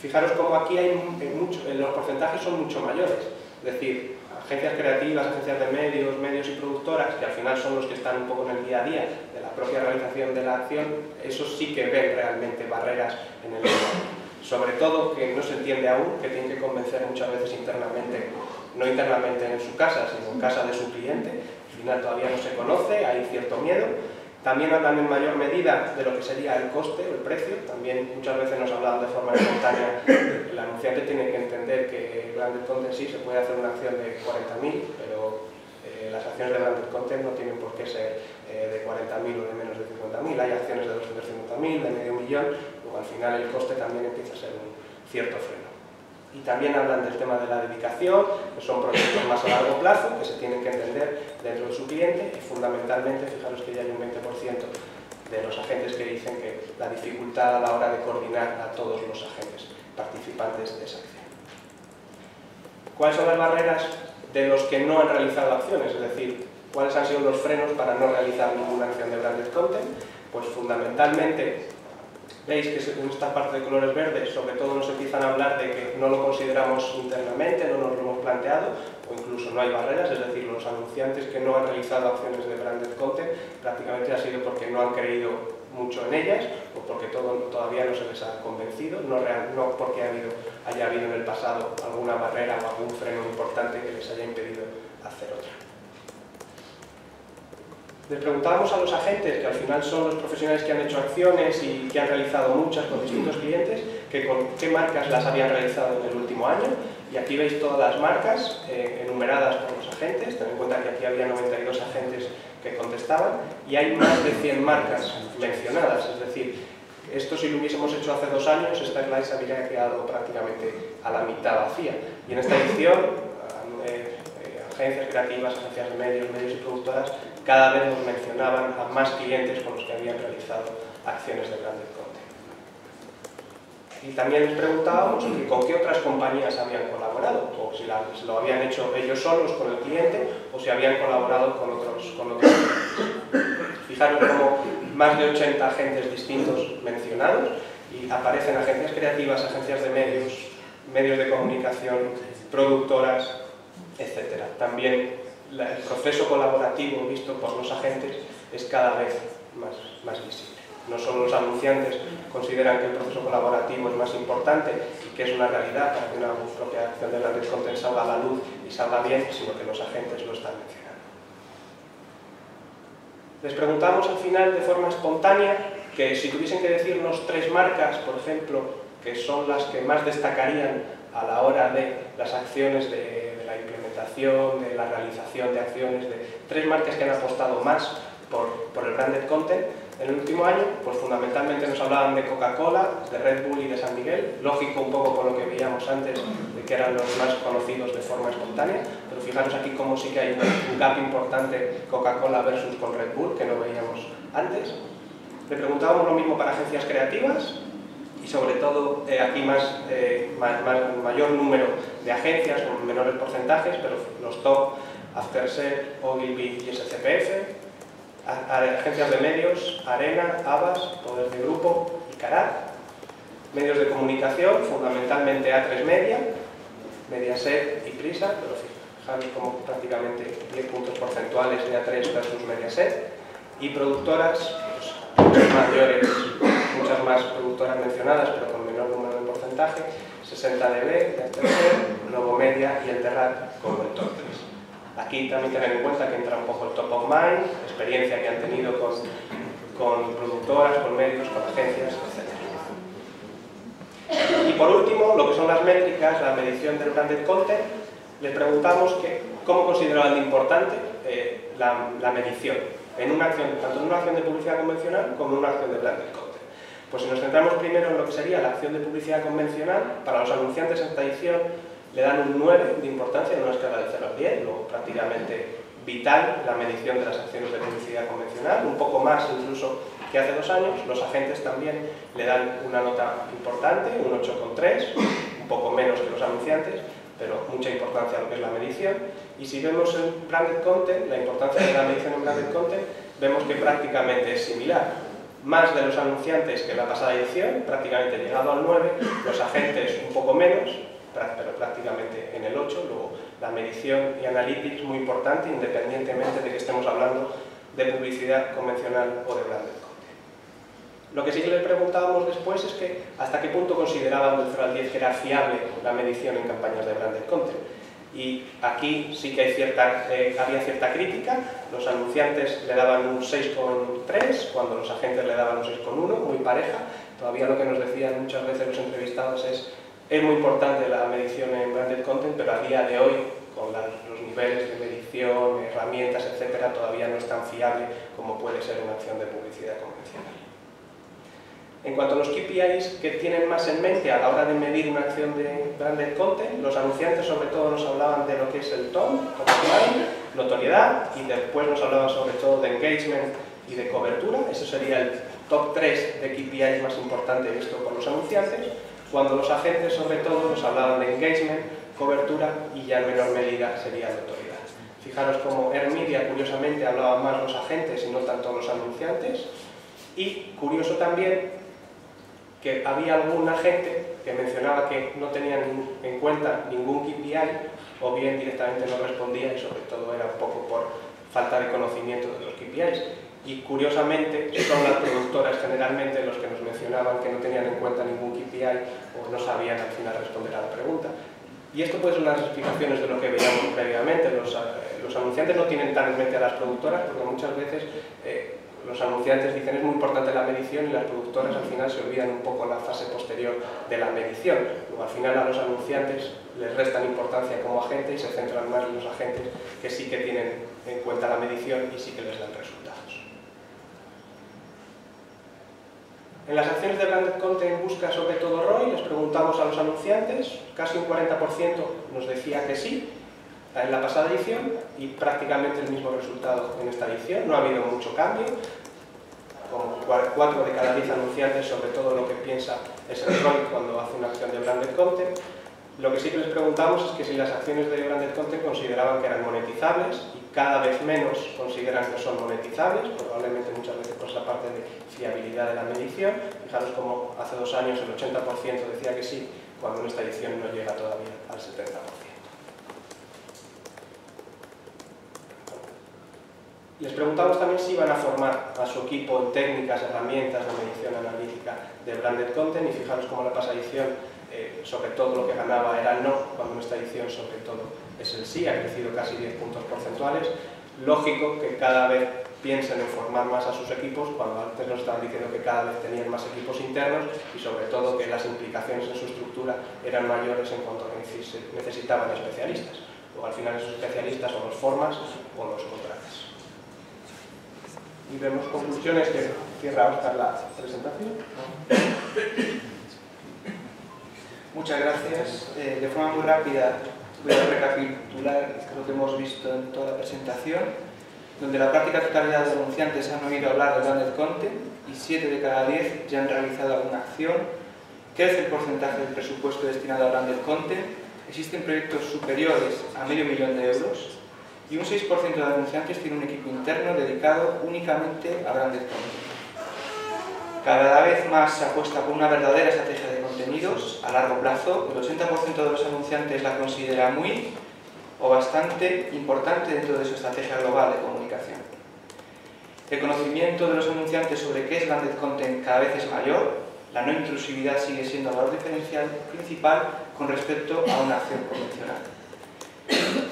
fijaros cómo aquí los porcentajes son mucho mayores. Es decir, agencias creativas, agencias de medios, medios y productoras, que al final son los que están un poco en el día a día de la propia realización de la acción, esos sí que ven realmente barreras en el negocio. Sobre todo que no se entiende aún, que tienen que convencer muchas veces internamente, no internamente en su casa, sino en casa de su cliente. final todavía no se conoce, hay cierto miedo. También hablan en mayor medida de lo que sería el coste o el precio. También muchas veces nos hablan de forma espontánea. El anunciante tiene que entender que branded content sí se puede hacer una acción de 40.000, pero las acciones de branded content no tienen por qué ser de 40.000 o de menos de 50.000. Hay acciones de 250.000, de medio millón, luego al final el coste también empieza a ser un cierto freno. Y también hablan del tema de la dedicación, que son proyectos más a largo plazo, que se tienen que entender dentro de su cliente, y fundamentalmente, fijaros que ya hay un 20% de los agentes que dicen que la dificultad a la hora de coordinar a todos los agentes participantes de esa acción. ¿Cuáles son las barreras de los que no han realizado acciones? Es decir, ¿cuáles han sido los frenos para no realizar ninguna acción de branded content? Pues fundamentalmente, veis que en esta parte de colores verdes sobre todo nos empiezan a hablar de que no lo consideramos internamente, no nos lo hemos planteado, o incluso no hay barreras, es decir, los anunciantes que no han realizado acciones de branded content prácticamente ha sido porque no han creído mucho en ellas o porque todavía no se les ha convencido, no porque haya habido en el pasado alguna barrera o algún freno importante que les haya impedido hacer otra. Les preguntábamos a los agentes, que al final son los profesionales que han hecho acciones y que han realizado muchas con distintos clientes, que con qué marcas las habían realizado en el último año. Y aquí veis todas las marcas enumeradas por los agentes. Ten en cuenta que aquí había 92 agentes que contestaban y hay más de 100 marcas mencionadas. Es decir, esto si lo hubiésemos hecho hace 2 años, esta slide se habría quedado prácticamente a la mitad vacía. Y en esta edición, agencias creativas, agencias de medios y productoras, cada vez nos mencionaban a más clientes con los que habían realizado acciones de branded content. Y también les preguntábamos con qué otras compañías habían colaborado, o si lo habían hecho ellos solos con el cliente, o si habían colaborado con otros Fijaros como más de 80 agentes distintos mencionados, y aparecen agencias creativas, agencias de medios de comunicación, productoras, etc. También el proceso colaborativo visto por los agentes es cada vez más visible. No solo los anunciantes consideran que el proceso colaborativo es más importante y que es una realidad para que una propia acción de branded content salga a la luz y salga bien, sino que los agentes lo están mencionando. Les preguntamos al final de forma espontánea que si tuviesen que decirnos 3 marcas, por ejemplo, que son las que más destacarían a la hora de las acciones de la implementación, de la realización de acciones, de 3 marcas que han apostado más por el branded content en el último año, pues fundamentalmente nos hablaban de Coca-Cola, de Red Bull y de San Miguel, lógico un poco con lo que veíamos antes, de que eran los más conocidos de forma espontánea, pero fijaros aquí como sí que hay un gap importante Coca-Cola versus con Red Bull, que no veíamos antes. Le preguntábamos lo mismo para agencias creativas, y sobre todo aquí mayor número de agencias con menores porcentajes, pero los top, Afterset, Ogilvy y SCPF, agencias de medios, Arena, Havas, Poder de Grupo y Carat, medios de comunicación, fundamentalmente A3 Media, Mediaset y Prisa, pero fijaros como prácticamente 10 puntos porcentuales de A3 versus Mediaset, y productoras, pues, muchas más productoras mencionadas, pero con menor número de porcentaje, 60dB, Afterset, Globo Media y Enterrat como el top 3. Aquí también tener en cuenta que entra un poco el top of mind, experiencia que han tenido con productoras, con medios, con agencias, etc. Y por último, lo que son las métricas, la medición del branded content, les preguntamos cómo consideraban de importante la medición en una acción, tanto en una acción de publicidad convencional como en una acción de branded content. Pues si nos centramos primero en lo que sería la acción de publicidad convencional, para los anunciantes en esta edición le dan un 9 de importancia en una escala de 0 al 10, luego prácticamente vital la medición de las acciones de publicidad convencional, un poco más incluso que hace 2 años. Los agentes también le dan una nota importante, un 8,3, un poco menos que los anunciantes, pero mucha importancia a lo que es la medición. Y si vemos en branded content, la importancia de la medición en branded content, vemos que prácticamente es similar. Más de los anunciantes que en la pasada edición, prácticamente llegado al 9, los agentes un poco menos, pero prácticamente en el 8, luego la medición y analytics muy importante, independientemente de que estemos hablando de publicidad convencional o de branded content. Lo que sí que les preguntábamos después es que hasta qué punto consideraban del 0 al 10 que era fiable la medición en campañas de branded content. Y aquí sí que había cierta crítica. Los anunciantes le daban un 6,3, cuando los agentes le daban un 6,1, muy pareja. Todavía lo que nos decían muchas veces los entrevistados es muy importante la medición en branded content, pero a día de hoy, con los niveles de medición, herramientas, etcétera, todavía no es tan fiable como puede ser una acción de publicidad convencional. En cuanto a los KPIs que tienen más en mente a la hora de medir una acción de branded content, los anunciantes sobre todo nos hablaban de lo que es el tone, notoriedad, y después nos hablaban sobre todo de engagement y de cobertura. Eso sería el top 3 de KPIs más importante visto por los anunciantes, cuando los agentes sobre todo nos hablaban de engagement, cobertura y ya en menor medida sería notoriedad. Fijaros como Air Media, curiosamente, hablaban más los agentes y no tanto los anunciantes. Y curioso también que había algún agente que mencionaba que no tenía en cuenta ningún KPI o bien directamente no respondía, y sobre todo era un poco por falta de conocimiento de los KPIs. Y curiosamente son las productoras generalmente los que nos mencionaban que no tenían en cuenta ningún KPI o no sabían al final responder a la pregunta. Y esto puede ser las explicaciones de lo que veíamos previamente. Los anunciantes no tienen tan en mente a las productoras porque muchas veces los anunciantes dicen es muy importante la medición y las productoras al final se olvidan un poco la fase posterior de la medición. Luego al final a los anunciantes les restan importancia como agentes y se centran más en los agentes que sí que tienen en cuenta la medición y sí que les dan resultados. En las acciones de branded content busca sobre todo ROI, les preguntamos a los anunciantes, casi un 40% nos decía que sí en la pasada edición y prácticamente el mismo resultado en esta edición, no ha habido mucho cambio, como 4 de cada 10 anunciantes sobre todo lo que piensa es el ROI cuando hace una acción de branded content. Lo que sí que les preguntamos es que si las acciones de branded content consideraban que eran monetizables y cada vez menos consideran que son monetizables, probablemente muchas veces por esa parte de fiabilidad de la medición. Fijaros como hace 2 años el 80% decía que sí, cuando en esta edición no llega todavía al 70%. Les preguntamos también si iban a formar a su equipo en técnicas, herramientas de medición analítica de branded content, y fijaros cómo la pasada edición sobre todo lo que ganaba era no, cuando en esta edición sobre todo es el sí, ha crecido casi 10 puntos porcentuales. Lógico que cada vez piensen en formar más a sus equipos, cuando antes nos estaban diciendo que cada vez tenían más equipos internos y sobre todo que las implicaciones en su estructura eran mayores en cuanto a que necesitaban especialistas. Luego al final esos especialistas o los formas o los contratas. Y vemos conclusiones que cierra Óscar la presentación. Muchas gracias. De forma muy rápida voy a recapitular lo que hemos visto en toda la presentación, donde la práctica totalidad de los anunciantes han oído hablar de branded content y 7 de cada 10 ya han realizado alguna acción. Crece el porcentaje del presupuesto destinado a branded content, existen proyectos superiores a $500.000 y un 6% de anunciantes tiene un equipo interno dedicado únicamente a branded content. Cada vez más se apuesta por una verdadera estrategia de contenidos a largo plazo. El 80% de los anunciantes la considera muy o bastante importante dentro de su estrategia global de comunicación. El conocimiento de los anunciantes sobre qué es branded content cada vez es mayor. La no intrusividad sigue siendo el valor diferencial principal con respecto a una acción convencional.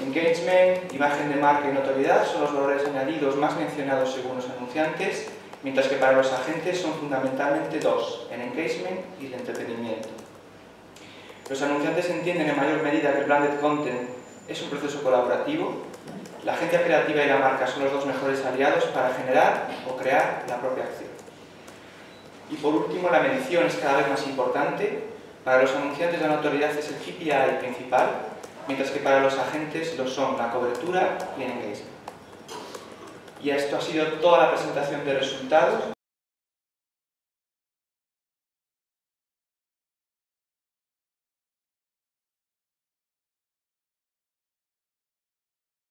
Engagement, imagen de marca y notoriedad son los valores añadidos más mencionados según los anunciantes, mientras que para los agentes son fundamentalmente 2, el engagement y el entretenimiento. Los anunciantes entienden en mayor medida que el branded content es un proceso colaborativo. La agencia creativa y la marca son los 2 mejores aliados para generar o crear la propia acción. Y por último, la medición es cada vez más importante. Para los anunciantes la notoriedad es el KPI principal, mientras que para los agentes lo son la cobertura y el engagement. Y esto ha sido toda la presentación de resultados.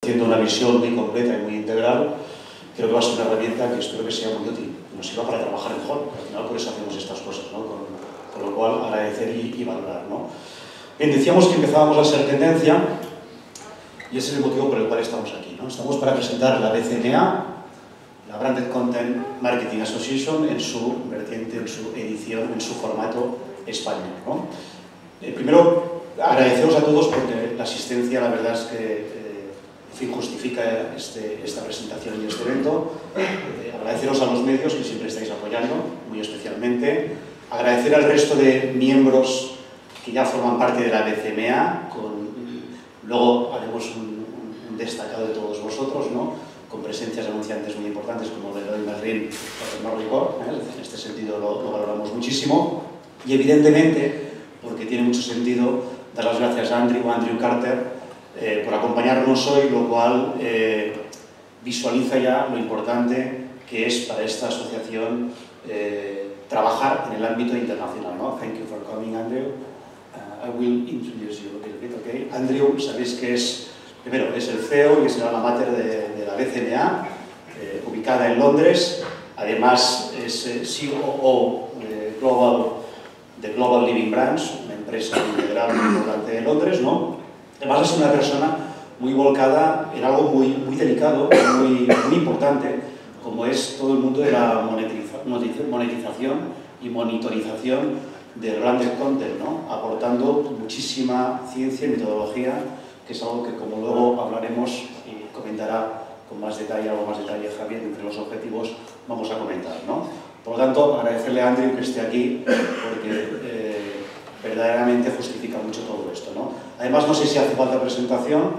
Haciendo una visión muy completa y muy integral, creo que va a ser una herramienta que espero que sea muy útil, que nos sirva para trabajar mejor. Al final por eso hacemos estas cosas, ¿no? Con lo cual agradecer y valorar, ¿no? Bien, decíamos que empezábamos a ser tendencia y ese es el motivo por el cual estamos aquí, ¿no? Estamos para presentar la BCMA, la Branded Content Marketing Association, en su vertiente, en su edición, en su formato español, ¿no? Primero, agradeceros a todos porque la asistencia, la verdad es que en fin, justifica esta presentación y este evento. Agradeceros a los medios que siempre estáis apoyando, muy especialmente. Agradecer al resto de miembros que ya forman parte de la BCMA. Luego haremos un destacado de todos vosotros, ¿no? Con presencias de anunciantes muy importantes como Leroy Merlin o Bernard Ricord. En este sentido lo valoramos muchísimo. Y evidentemente, porque tiene mucho sentido, dar las gracias a Andrew Carter por acompañarnos hoy, lo cual visualiza ya lo importante que es para esta asociación trabajar en el ámbito internacional, ¿no? Thank you for coming, Andrew. I will introduce you a little bit, okay? Andrew, sabéis que primero, es el CEO y es el alma mater de la BCMA, ubicada en Londres. Además, es COO de Global Living Brands, una empresa integral muy importante de Londres, ¿no? Además, es una persona muy volcada en algo muy delicado, muy importante, como es todo el mundo de la monetización y monitorización del branded content, ¿no? Aportando muchísima ciencia y metodología, que es algo que, como luego hablaremos y comentará con más detalle, Javier, entre los objetivos vamos a comentar, ¿no? Por lo tanto, agradecerle a Andrew que esté aquí, porque verdaderamente justifica mucho todo esto, ¿no? Además, no sé si hace falta presentación,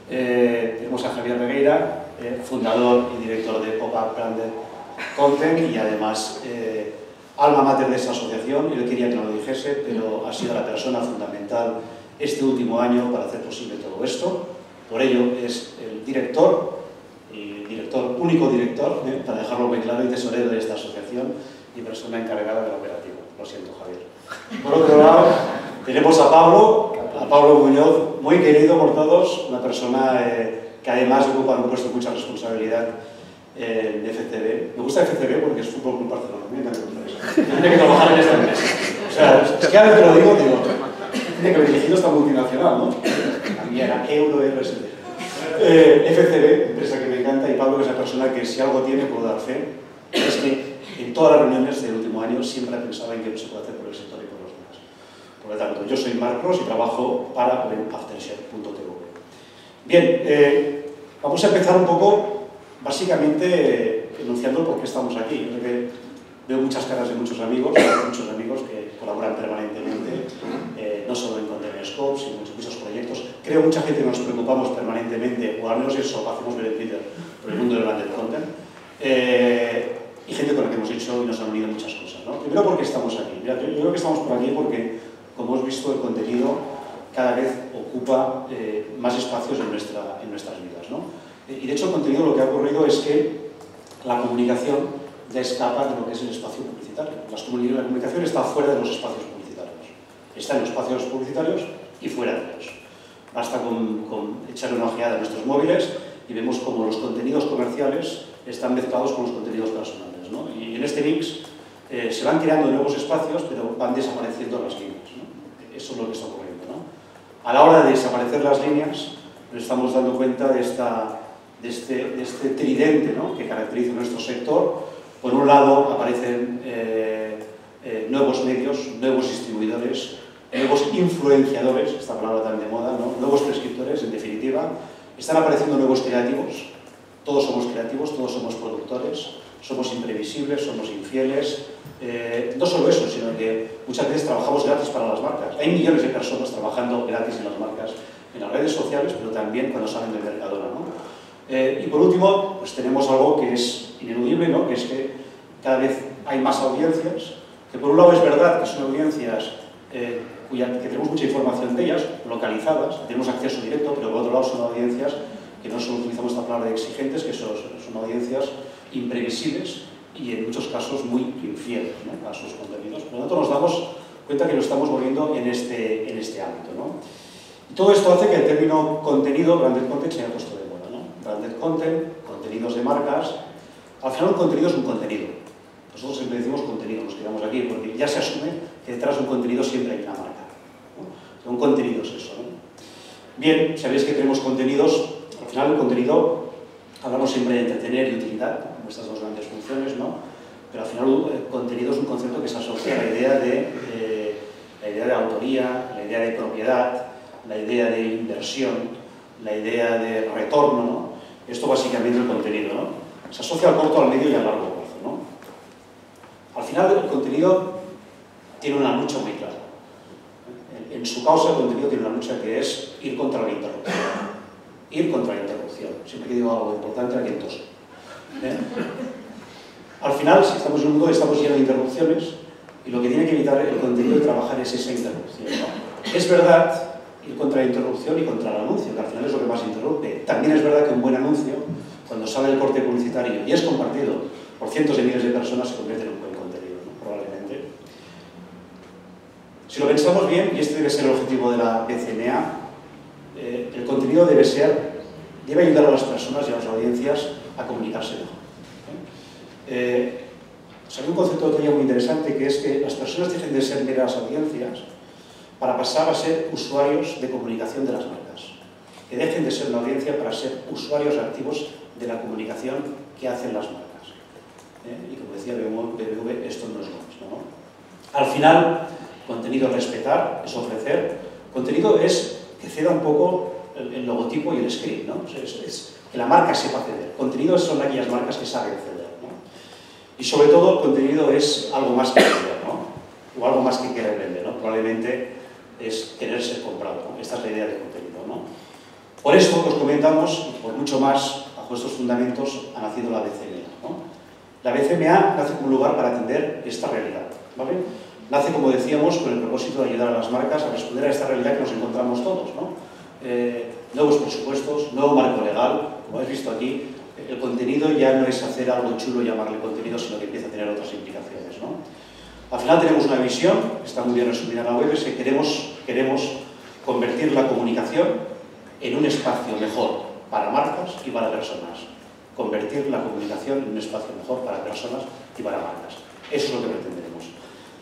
tenemos a Javier Regueira, fundador y director de Pop-Up Branded Content y además alma mater de esta asociación. Yo quería que no lo dijese, pero ha sido la persona fundamental este último año para hacer posible todo esto. Por ello es el único director, para dejarlo muy claro, y tesorero de esta asociación y persona encargada del operativo. Lo siento, Javier. Por otro lado, tenemos a Pablo Muñoz, muy querido por todos, una persona que además ocupa un puesto de mucha responsabilidad en FCB. Me gusta FCB porque es Fútbol Club Barcelona. Tiene que trabajar en esta empresa. O sea, es que ahora te lo digo, tiene que haber elegido esta multinacional, ¿no? También era EuroRSD. FCB, empresa que me encanta, y Pablo es la persona que, si algo tiene, puedo dar fe, es que en todas las reuniones del último año siempre pensaba en qué se puede hacer por el sector y por los demás. Por lo tanto, yo soy Marcos y trabajo para Aftershare.tv. Bien, vamos a empezar un poco, básicamente, enunciando por qué estamos aquí. Yo creo que veo muchas caras de muchos amigos que colaboran permanentemente, no solo en Content Scope, sino en muchos proyectos. Creo que mucha gente nos preocupamos permanentemente, o al menos eso hacemos ver en Twitter, por el mundo del branded content. Y gente con la que hemos hecho y nos han unido muchas cosas, ¿no? Primero, porque estamos aquí. Mira, yo creo que estamos por aquí porque, como hemos visto, el contenido cada vez ocupa más espacios en nuestras vidas, ¿no? Y de hecho, el contenido, lo que ha ocurrido es que la comunicación ya escapa de lo que es el espacio publicitario. La comunicación está fuera de los espacios publicitarios. Está en los espacios publicitarios y fuera de ellos. Basta con echar una ojeada a nuestros móviles y vemos cómo los contenidos comerciales están mezclados con los contenidos personales, ¿no? Y en este mix se van creando nuevos espacios, pero van desapareciendo las líneas, ¿no? Eso es lo que está ocurriendo, ¿no? A la hora de desaparecer las líneas, nos estamos dando cuenta de este tridente, ¿no?, que caracteriza nuestro sector. Por un lado, aparecen nuevos medios, nuevos distribuidores, nuevos influenciadores, esta palabra tan de moda, ¿no?, nuevos prescriptores, en definitiva. Están apareciendo nuevos creativos. Todos somos creativos, todos somos productores, somos imprevisibles, somos infieles. No solo eso, sino que muchas veces trabajamos gratis para las marcas. Hay millones de personas trabajando gratis en las marcas, en las redes sociales, pero también cuando salen del Mercadona, ¿no? Y por último, pues tenemos algo que es ineludible, ¿no?, que es que cada vez hay más audiencias, que por un lado es verdad que son audiencias que tenemos mucha información de ellas, localizadas, tenemos acceso directo, pero por otro lado son audiencias que no solo utilizamos esta palabra de exigentes, que son audiencias imprevisibles y en muchos casos muy infieles, ¿no?, a sus contenidos. Por lo tanto, nos damos cuenta que lo estamos moviendo en este ámbito, ¿no? Y todo esto hace que el término contenido, branded content, se haya puesto de moda, ¿no? Branded content, contenidos de marcas. Al final, un contenido es un contenido. Nosotros siempre decimos contenido, nos quedamos aquí, porque ya se asume que detrás de un contenido siempre hay una marca, ¿no? Un contenido es eso, ¿no? Bien, sabéis que tenemos contenidos. Al final, el contenido, hablamos siempre de entretener y utilidad, como estas dos grandes funciones, ¿no? Pero al final, el contenido es un concepto que se asocia a la idea la idea de autoría, la idea de propiedad, la idea de inversión, la idea de retorno, ¿no? Esto básicamente es el contenido, ¿no? Se asocia al corto, al medio y al largo plazo, ¿no? Al final el contenido tiene una lucha muy clara. En su causa el contenido tiene una lucha que es ir contra la interrupción. Ir contra la interrupción. Siempre que digo algo importante, aquí entonces. Al final, si estamos en un mundo, estamos llenos de interrupciones y lo que tiene que evitar el contenido de trabajar es esa interrupción, ¿no? Es verdad ir contra la interrupción y contra el anuncio, que al final es lo que más interrumpe. También es verdad que un buen anuncio, cuando sale el corte publicitario y es compartido por cientos de miles de personas, se convierte en un buen contenido, ¿no? Probablemente. Si lo pensamos bien, y este debe ser el objetivo de la BCMA, el contenido debe ayudar a las personas y a las audiencias a comunicarse mejor. Salió un concepto de teoría muy interesante, que es que las personas dejen de ser meras audiencias para pasar a ser usuarios de comunicación de las marcas. Que dejen de ser una audiencia para ser usuarios activos de la comunicación que hacen las marcas. Y como decía BBV, esto no es lo mismo, ¿no? Al final, contenido es respetar, es ofrecer. Contenido es que ceda un poco el logotipo y el script, ¿no? Es que la marca sepa ceder. Contenido son aquellas marcas que saben ceder, ¿no? Y sobre todo el contenido es algo más que vender, ¿no? O algo más que querer vender, ¿no? Probablemente es querer ser comprado, ¿no? Esta es la idea de contenido, ¿no? Por esto que os comentamos, y por mucho más, bajo estos fundamentos ha nacido la BCMA, ¿no? La BCMA nace como un lugar para atender esta realidad, ¿vale? Nace, como decíamos, con el propósito de ayudar a las marcas a responder a esta realidad que nos encontramos todos, ¿no? Nuevos presupuestos, nuevo marco legal, como habéis visto aquí, el contenido ya no es hacer algo chulo y llamarle contenido, sino que empieza a tener otras implicaciones, ¿no? Al final tenemos una visión, que está muy bien resumida en la web, es que queremos convertir la comunicación en un espacio mejor para marcas y para personas. Convertir la comunicación en un espacio mejor para personas y para marcas. Eso es lo que pretendemos.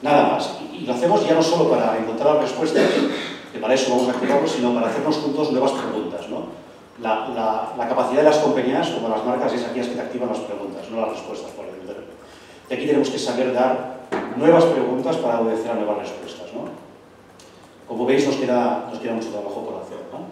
Nada más. Y lo hacemos ya no solo para encontrar las respuestas, que para eso vamos a activarlo, sino para hacernos juntos nuevas preguntas, ¿no? La capacidad de las compañías, como las marcas, es aquellas que te activan las preguntas, no las respuestas, por ejemplo. Y aquí tenemos que saber dar nuevas preguntas para obedecer a nuevas respuestas, ¿no? Como veis, nos queda mucho trabajo por hacer, ¿no?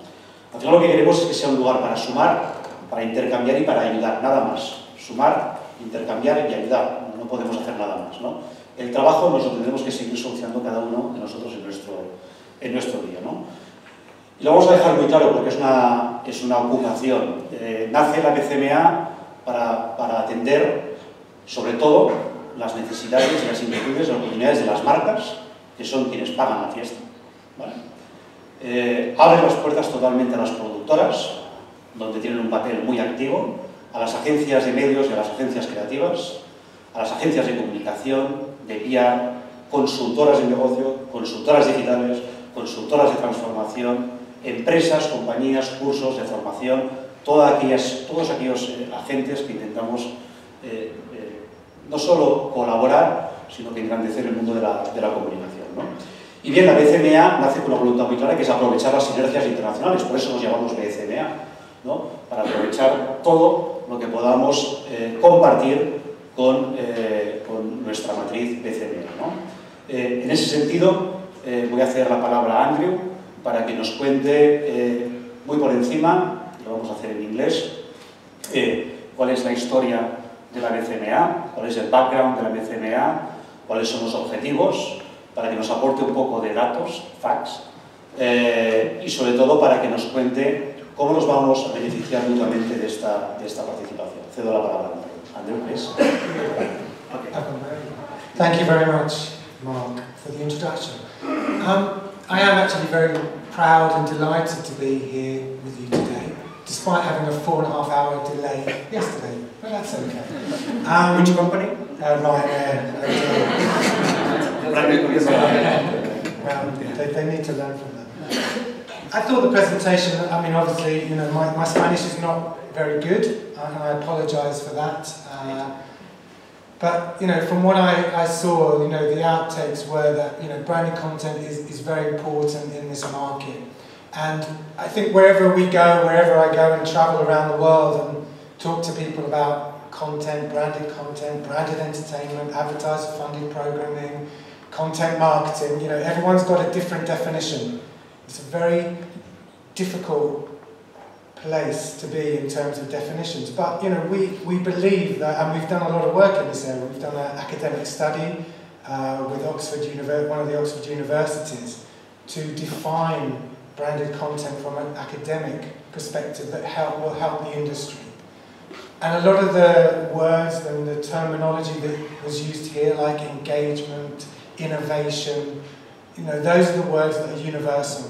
Al final lo que queremos es que sea un lugar para sumar, para intercambiar y para ayudar, nada más. Sumar, intercambiar y ayudar, no podemos hacer nada más, ¿no? El trabajo nos lo tendremos que seguir solucionando cada uno de nosotros en nuestro día, ¿no? Y lo vamos a dejar muy claro porque es una ocupación. Nace la BCMA para atender, sobre todo, las necesidades y las inquietudes y las oportunidades de las marcas, que son quienes pagan la fiesta, ¿vale? Abre las puertas totalmente a las productoras, donde tienen un papel muy activo, a las agencias de medios y a las agencias creativas, a las agencias de comunicación, de PR, consultoras de negocio, consultoras digitales, consultoras de transformación, empresas, compañías, cursos de formación, todos aquellos agentes que intentamos no solo colaborar, sino que engrandecer el mundo de la comunicación, ¿no? Y bien, la BCMA nace con una voluntad muy clara, que es aprovechar las sinergias internacionales, por eso nos llamamos BCMA, ¿no? Para aprovechar todo lo que podamos compartir con nuestra matriz BCMA, ¿no? En ese sentido, voy a ceder la palabra a Andrew para que nos cuente muy por encima, lo vamos a hacer en inglés, cuál es la historia de la BCMA, cuál es el background de la BCMA, cuáles son los objetivos, para que nos aporte un poco de datos, facts, y sobre todo para que nos cuente cómo nos vamos a beneficiar mutuamente de esta participación. Cedo la palabra a Andrew, please. Okay. Thank you very much, Mark, for the introduction. I am actually very proud and delighted to be here with you today, despite having a 4.5-hour delay yesterday, but that's okay. Which company? Ryanair. They need to learn from that. I thought the presentation, I mean, obviously, you know, my Spanish is not very good, and I apologise for that. But, you know, from what I saw, you know, the outtakes were that, you know, branded content is very important in this market. And I think wherever we go, wherever I go and travel around the world and talk to people about content, branded entertainment, advertiser-funded programming, content marketing, you know, everyone's got a different definition. It's a very difficult place to be in terms of definitions. But, you know, we believe that, and we've done a lot of work in this area. We've done an academic study with one of the Oxford universities to define branded content from an academic perspective that will help the industry. And a lot of the words and the terminology that was used here, like engagement, innovation, you know, those are the words that are universal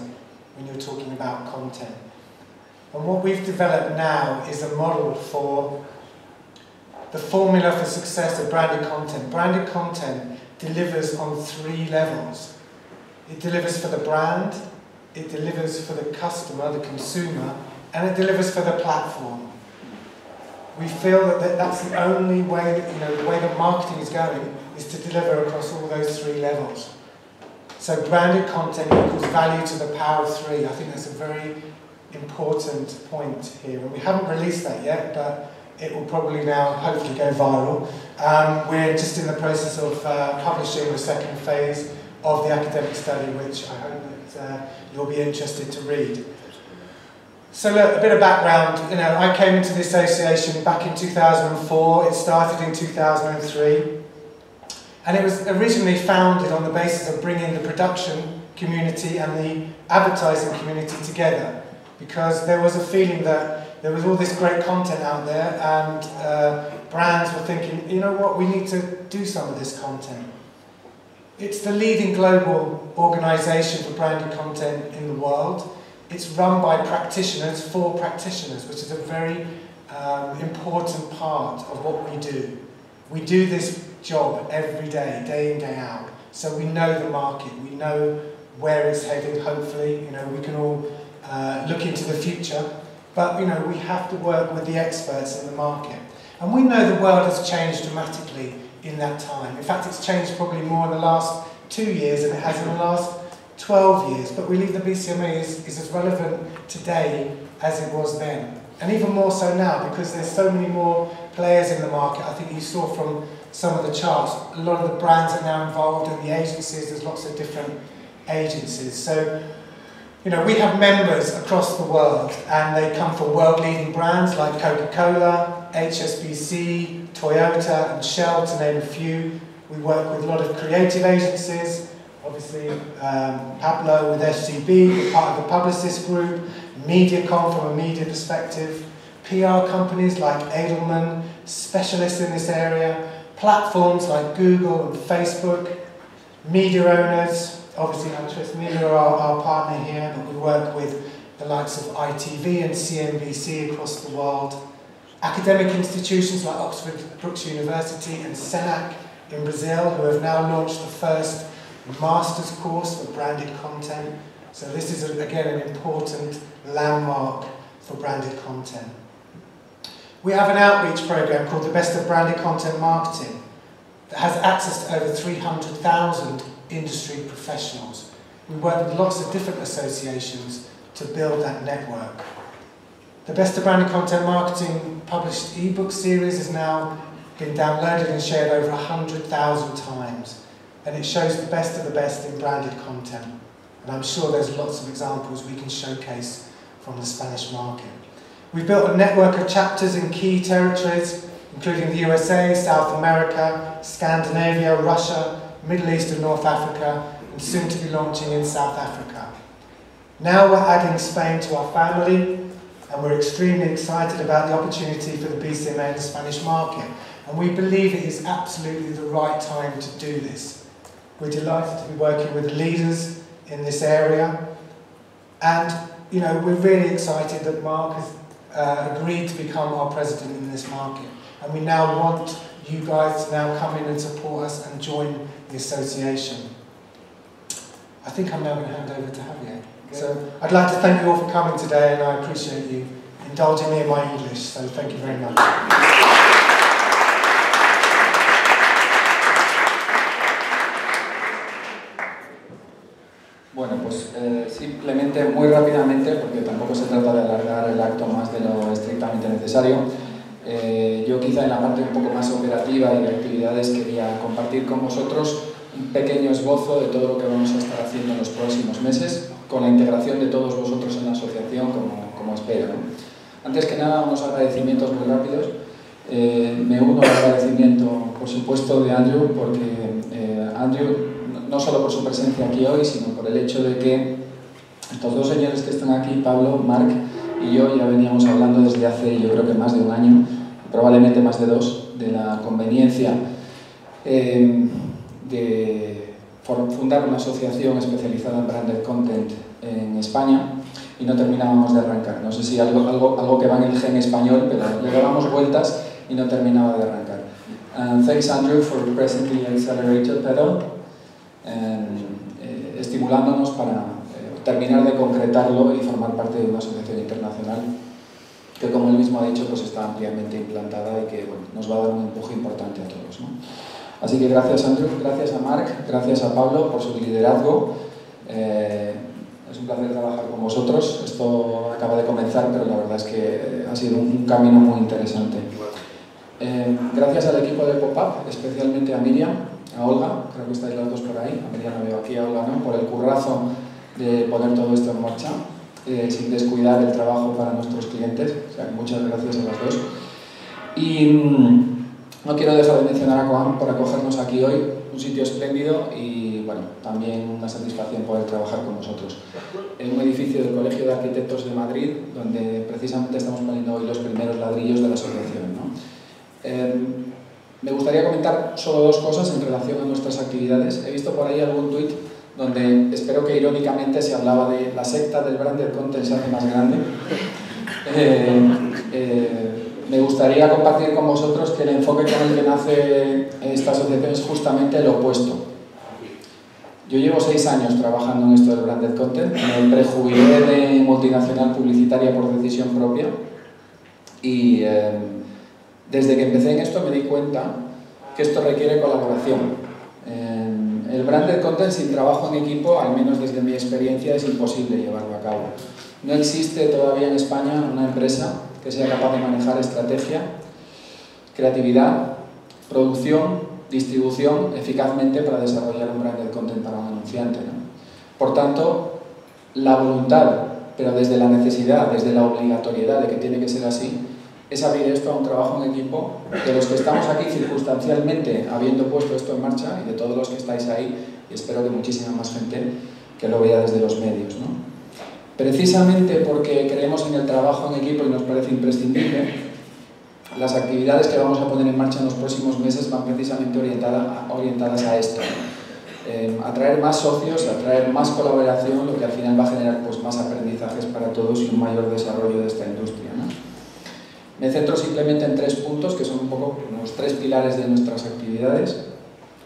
when you're talking about content. And what we've developed now is a model for the formula for success of branded content. Branded content delivers on 3 levels. It delivers for the brand, it delivers for the customer, the consumer, and it delivers for the platform. We feel that that's the only way that, you know, the way that marketing is going is to deliver across all those 3 levels. So branded content equals value to the power of 3. I think that's a very important point here. And we haven't released that yet, but it will probably now hopefully go viral. We're just in the process of publishing the 2nd phase of the academic study, which I hope that you'll be interested to read. So look, a bit of background. You know, I came into the association back in 2004. It started in 2003. And it was originally founded on the basis of bringing the production community and the advertising community together, because there was a feeling that there was all this great content out there, and brands were thinking, you know what, we need to do some of this content. It's the leading global organisation for branded content in the world. It's run by practitioners for practitioners, which is a very important part of what we do. We do this job every day, day in, day out. So we know the market, we know where it's heading, hopefully. You know, we can all look into the future. But, you know, we have to work with the experts in the market. And we know the world has changed dramatically in that time. In fact, it's changed probably more in the last 2 years than it has in the last 12 years, but we believe the BCMA is as relevant today as it was then. And even more so now, because there's so many more players in the market. I think you saw from some of the charts, a lot of the brands are now involved in the agencies. There's lots of different agencies. So, you know, we have members across the world, and they come from world-leading brands like Coca-Cola, HSBC, Toyota, and Shell, to name a few. We work with a lot of creative agencies. Obviously, Pablo with FCB, part of the Publicis Group, MediaCom from a media perspective, PR companies like Edelman, specialists in this area, platforms like Google and Facebook, media owners. Obviously, Actress Media are our partner here, but we work with the likes of ITV and CNBC across the world. Academic institutions like Oxford Brookes University and Senac in Brazil, who have now launched the first master's course for branded content. So this is, again, an important landmark for branded content. We have an outreach program called the Best of Branded Content Marketing that has access to over 300,000 industry professionals. We work with lots of different associations to build that network. The Best of Branded Content Marketing published ebook series has now been downloaded and shared over 100,000 times. And it shows the best in branded content. And I'm sure there's lots of examples we can showcase from the Spanish market. We've built a network of chapters in key territories, including the USA, South America, Scandinavia, Russia, Middle East and North Africa, and soon to be launching in South Africa. Now we're adding Spain to our family, and we're extremely excited about the opportunity for the BCMA in the Spanish market. And we believe it is absolutely the right time to do this. We're delighted to be working with leaders in this area, and you know, we're really excited that Mark has agreed to become our president in this market, and we now want you guys to now come in and support us and join the association. I think I'm now going to hand over to Javier. Okay. So I'd like to thank you all for coming today, and I appreciate you indulging me in my English, so thank you very much. Bueno, pues simplemente muy rápidamente, porque tampoco se trata de alargar el acto más de lo estrictamente necesario. Yo quizá en la parte un poco más operativa y de actividades quería compartir con vosotros un pequeño esbozo de todo lo que vamos a estar haciendo en los próximos meses, con la integración de todos vosotros en la asociación, como espero, ¿no? Antes que nada, unos agradecimientos muy rápidos. Me uno al agradecimiento, por supuesto, de Andrew, porque Andrew, no solo por su presencia aquí hoy, sino por el hecho de que estos dos señores que están aquí, Pablo, Marc y yo, ya veníamos hablando desde hace, yo creo que más de un año, probablemente más de 2, de la conveniencia de fundar una asociación especializada en branded content en España, y no terminábamos de arrancar. No sé si algo que va en el gen español, pero le dábamos vueltas y no terminaba de arrancar. And thanks, Andrew, for pressing the accelerator pedal, estimulándonos para terminar de concretarlo y formar parte de una asociación internacional que, como él mismo ha dicho, pues está ampliamente implantada y que, bueno, nos va a dar un empuje importante a todos, ¿no? Así que gracias, Andrew, gracias a Marc, gracias a Pablo por su liderazgo. Es un placer trabajar con vosotros. Esto acaba de comenzar, pero la verdad es que ha sido un camino muy interesante. Gracias al equipo de Pop-Up, especialmente a Miriam, a Olga, creo que estáis las dos por ahí, a Miriam la veo aquí, a Olga no, por el currazo de poner todo esto en marcha, sin descuidar el trabajo para nuestros clientes. O sea, muchas gracias a las dos. Y no quiero dejar de mencionar a Coam por acogernos aquí hoy, un sitio espléndido y, bueno, también una satisfacción poder trabajar con vosotros. En un edificio del Colegio de Arquitectos de Madrid, donde precisamente estamos poniendo hoy los primeros ladrillos de la asociación, ¿no? Me gustaría comentar solo 2 cosas en relación a nuestras actividades. He visto por ahí algún tuit donde espero que irónicamente se hablaba de la secta del branded content se hace más grande. Me gustaría compartir con vosotros que el enfoque con el que nace esta asociación es justamente el opuesto. Yo llevo 6 años trabajando en esto del branded content, me prejubilé de multinacional publicitaria por decisión propia y desde que empecé en esto me di cuenta que esto requiere colaboración. El branded content sin trabajo en equipo, al menos desde mi experiencia, es imposible llevarlo a cabo. No existe todavía en España una empresa que sea capaz de manejar estrategia, creatividad, producción, distribución eficazmente para desarrollar un branded content para un anunciante, ¿no? Por tanto, la voluntad, pero desde la necesidad, desde la obligatoriedad de que tiene que ser así, es abrir esto a un trabajo en equipo de los que estamos aquí circunstancialmente habiendo puesto esto en marcha y de todos los que estáis ahí, y espero que muchísima más gente que lo vea desde los medios, ¿no? Precisamente porque creemos en el trabajo en equipo y nos parece imprescindible, las actividades que vamos a poner en marcha en los próximos meses van precisamente orientadas a esto, ¿no? Atraer más socios, atraer más colaboración, lo que al final va a generar, pues, más aprendizajes para todos y un mayor desarrollo de esta industria, ¿no? Me centro simplemente en 3 puntos, que son un poco los 3 pilares de nuestras actividades.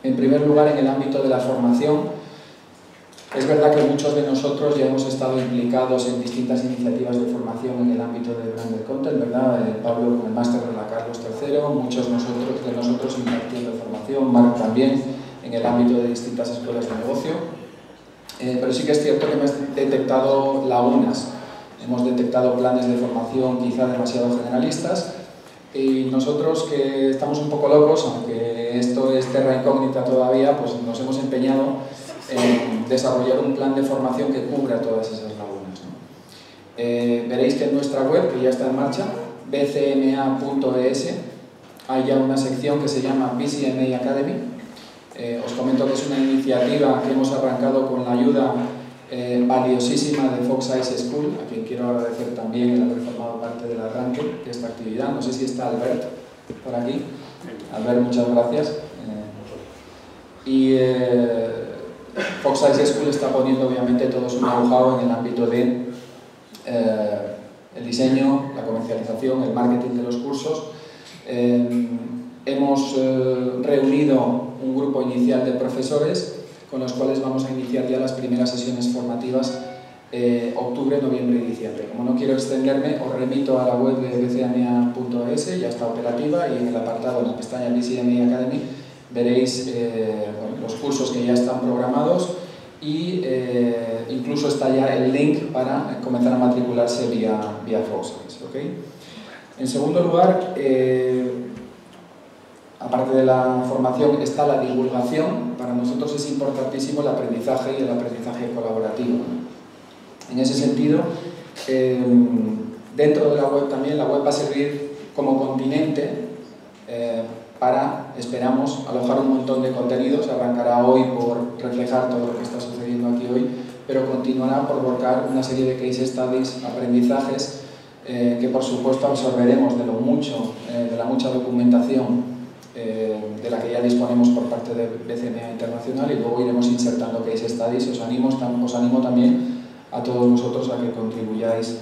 En primer lugar, en el ámbito de la formación. Es verdad que muchos de nosotros ya hemos estado implicados en distintas iniciativas de formación en el ámbito de branded content, ¿verdad? Pablo con el máster de la Carlos III, muchos de nosotros impartiendo formación, Marc también en el ámbito de distintas escuelas de negocio. Pero sí que es cierto que hemos detectado lagunas, hemos detectado planes de formación quizá demasiado generalistas y nosotros, que estamos un poco locos, aunque esto es terra incógnita todavía, pues nos hemos empeñado en desarrollar un plan de formación que cubra todas esas lagunas, ¿no? Veréis que en nuestra web, que ya está en marcha, bcma.es, hay ya una sección que se llama BCMA Academy. Os comento que es una iniciativa que hemos arrancado con la ayuda valiosísima de Fox Eyes School, a quien quiero agradecer también el haber formado parte del arranque de esta actividad. No sé si está Albert por aquí. Albert, muchas gracias. Fox Eyes School está poniendo obviamente todo su know-how en el ámbito de el diseño, la comercialización, el marketing de los cursos. Hemos reunido un grupo inicial de profesores con los cuales vamos a iniciar ya las primeras sesiones formativas octubre, noviembre y diciembre. Como no quiero extenderme, os remito a la web de bcma.es, ya está operativa, y en el apartado, en la pestaña BCMA Academy, veréis los cursos que ya están programados y incluso está ya el link para comenzar a matricularse vía Fox, ¿okay? En segundo lugar, aparte de la formación, está la divulgación. Para nosotros es importantísimo el aprendizaje y el aprendizaje colaborativo. En ese sentido, dentro de la web también, la web va a servir como continente para, esperamos, alojar un montón de contenidos. Arrancará hoy por reflejar todo lo que está sucediendo aquí hoy, pero continuará por volcar una serie de case studies, aprendizajes, que por supuesto absorberemos de la mucha documentación de la que ya disponemos por parte de BCMA Internacional, y luego iremos insertando case studies. Os animo también a todos vosotros a que contribuyáis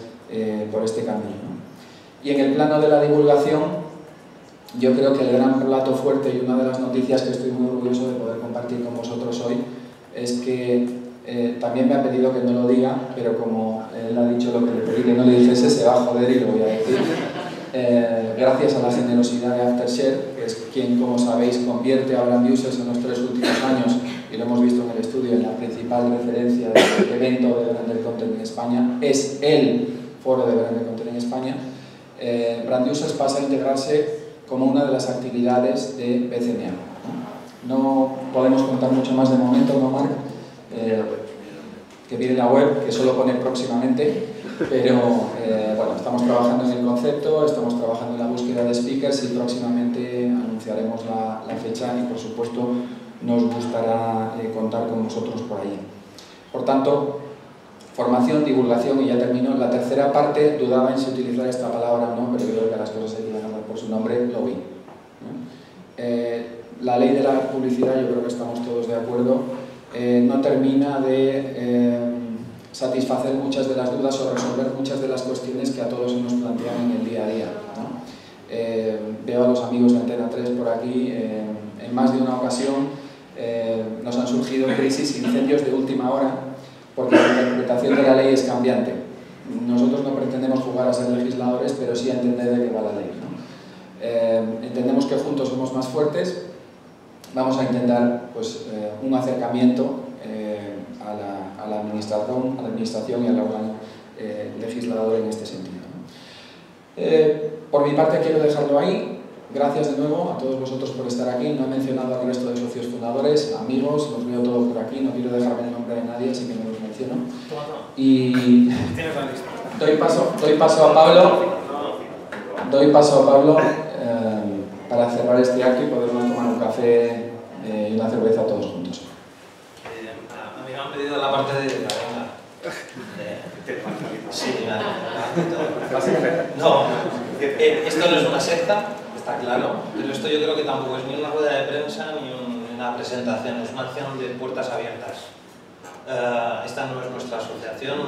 por este camino. Y en el plano de la divulgación, yo creo que el gran plato fuerte y una de las noticias que estoy muy orgulloso de poder compartir con vosotros hoy es que también me ha pedido que no lo diga, pero como él ha dicho lo que le pedí que no le dijese, se va a joder y lo voy a decir. Gracias a la generosidad de Aftershare, que es quien, como sabéis, convierte a Brand Users en los 3 últimos años, y lo hemos visto en el estudio, en la principal referencia del evento de Branded Content en España, es el foro de Branded Content en España. Brand Users pasa a integrarse como una de las actividades de BCMA. No podemos contar mucho más de momento, ¿no, Marc? Que viene la web, que solo pone próximamente, pero bueno, estamos trabajando en el concepto, estamos trabajando en la búsqueda de speakers y próximamente anunciaremos la fecha, y por supuesto nos gustará contar con vosotros por allí. Por tanto, formación, divulgación, y ya termino. La tercera parte, dudaba en si utilizar esta palabra o no, pero creo que las cosas hay que llamarlas por su nombre, lobbying. La ley de la publicidad, yo creo que estamos todos de acuerdo, no termina de satisfacer muchas de las dudas o resolver muchas de las cuestiones que a todos se nos plantean en el día a día, ¿no? Veo a los amigos de Antena 3 por aquí. En más de una ocasión nos han surgido crisis, incendios de última hora, porque la interpretación de la ley es cambiante. Nosotros no pretendemos jugar a ser legisladores, pero sí a entender de qué va la ley, ¿no? Entendemos que juntos somos más fuertes. Vamos a intentar pues, un acercamiento a la administración y al órgano legislador en este sentido, ¿no? Por mi parte quiero dejarlo ahí. Gracias de nuevo a todos vosotros por estar aquí. No he mencionado al resto de socios fundadores, amigos, los veo todos por aquí. No quiero dejarme el nombre de nadie, así que no los menciono. Y doy paso a Pablo para cerrar este acto y podernos tomar un café y una cerveza todos juntos. A mí me han pedido la parte de la venga. Sí, no, esto no es una secta, está claro, pero esto yo creo que tampoco es ni una rueda de prensa ni una presentación, es una acción de puertas abiertas. Esta no es nuestra asociación,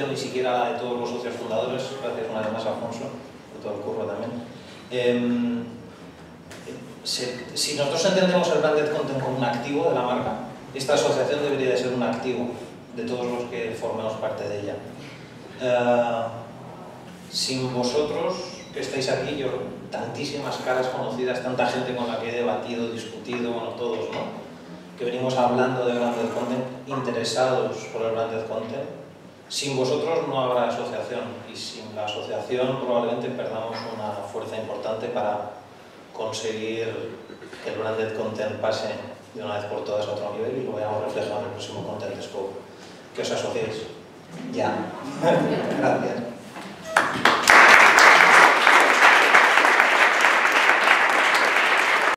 ni siquiera la de todos los socios fundadores, gracias una vez más a Alfonso, por todo el curro también. Si nosotros entendemos el Branded Content como un activo de la marca, esta asociación debería de ser un activo de todos los que formamos parte de ella. Sin vosotros que estáis aquí, yo tantísimas caras conocidas, tanta gente con la que he debatido, discutido, bueno, todos, ¿no? Que venimos hablando de Branded Content, interesados por el Branded Content. Sin vosotros no habrá asociación, y sin la asociación probablemente perdamos una fuerza importante para conseguir que el Branded Content pase de una vez por todas a otro nivel y lo veamos reflejado en el próximo Content Scope. Que os asociéis. Ya. Gracias.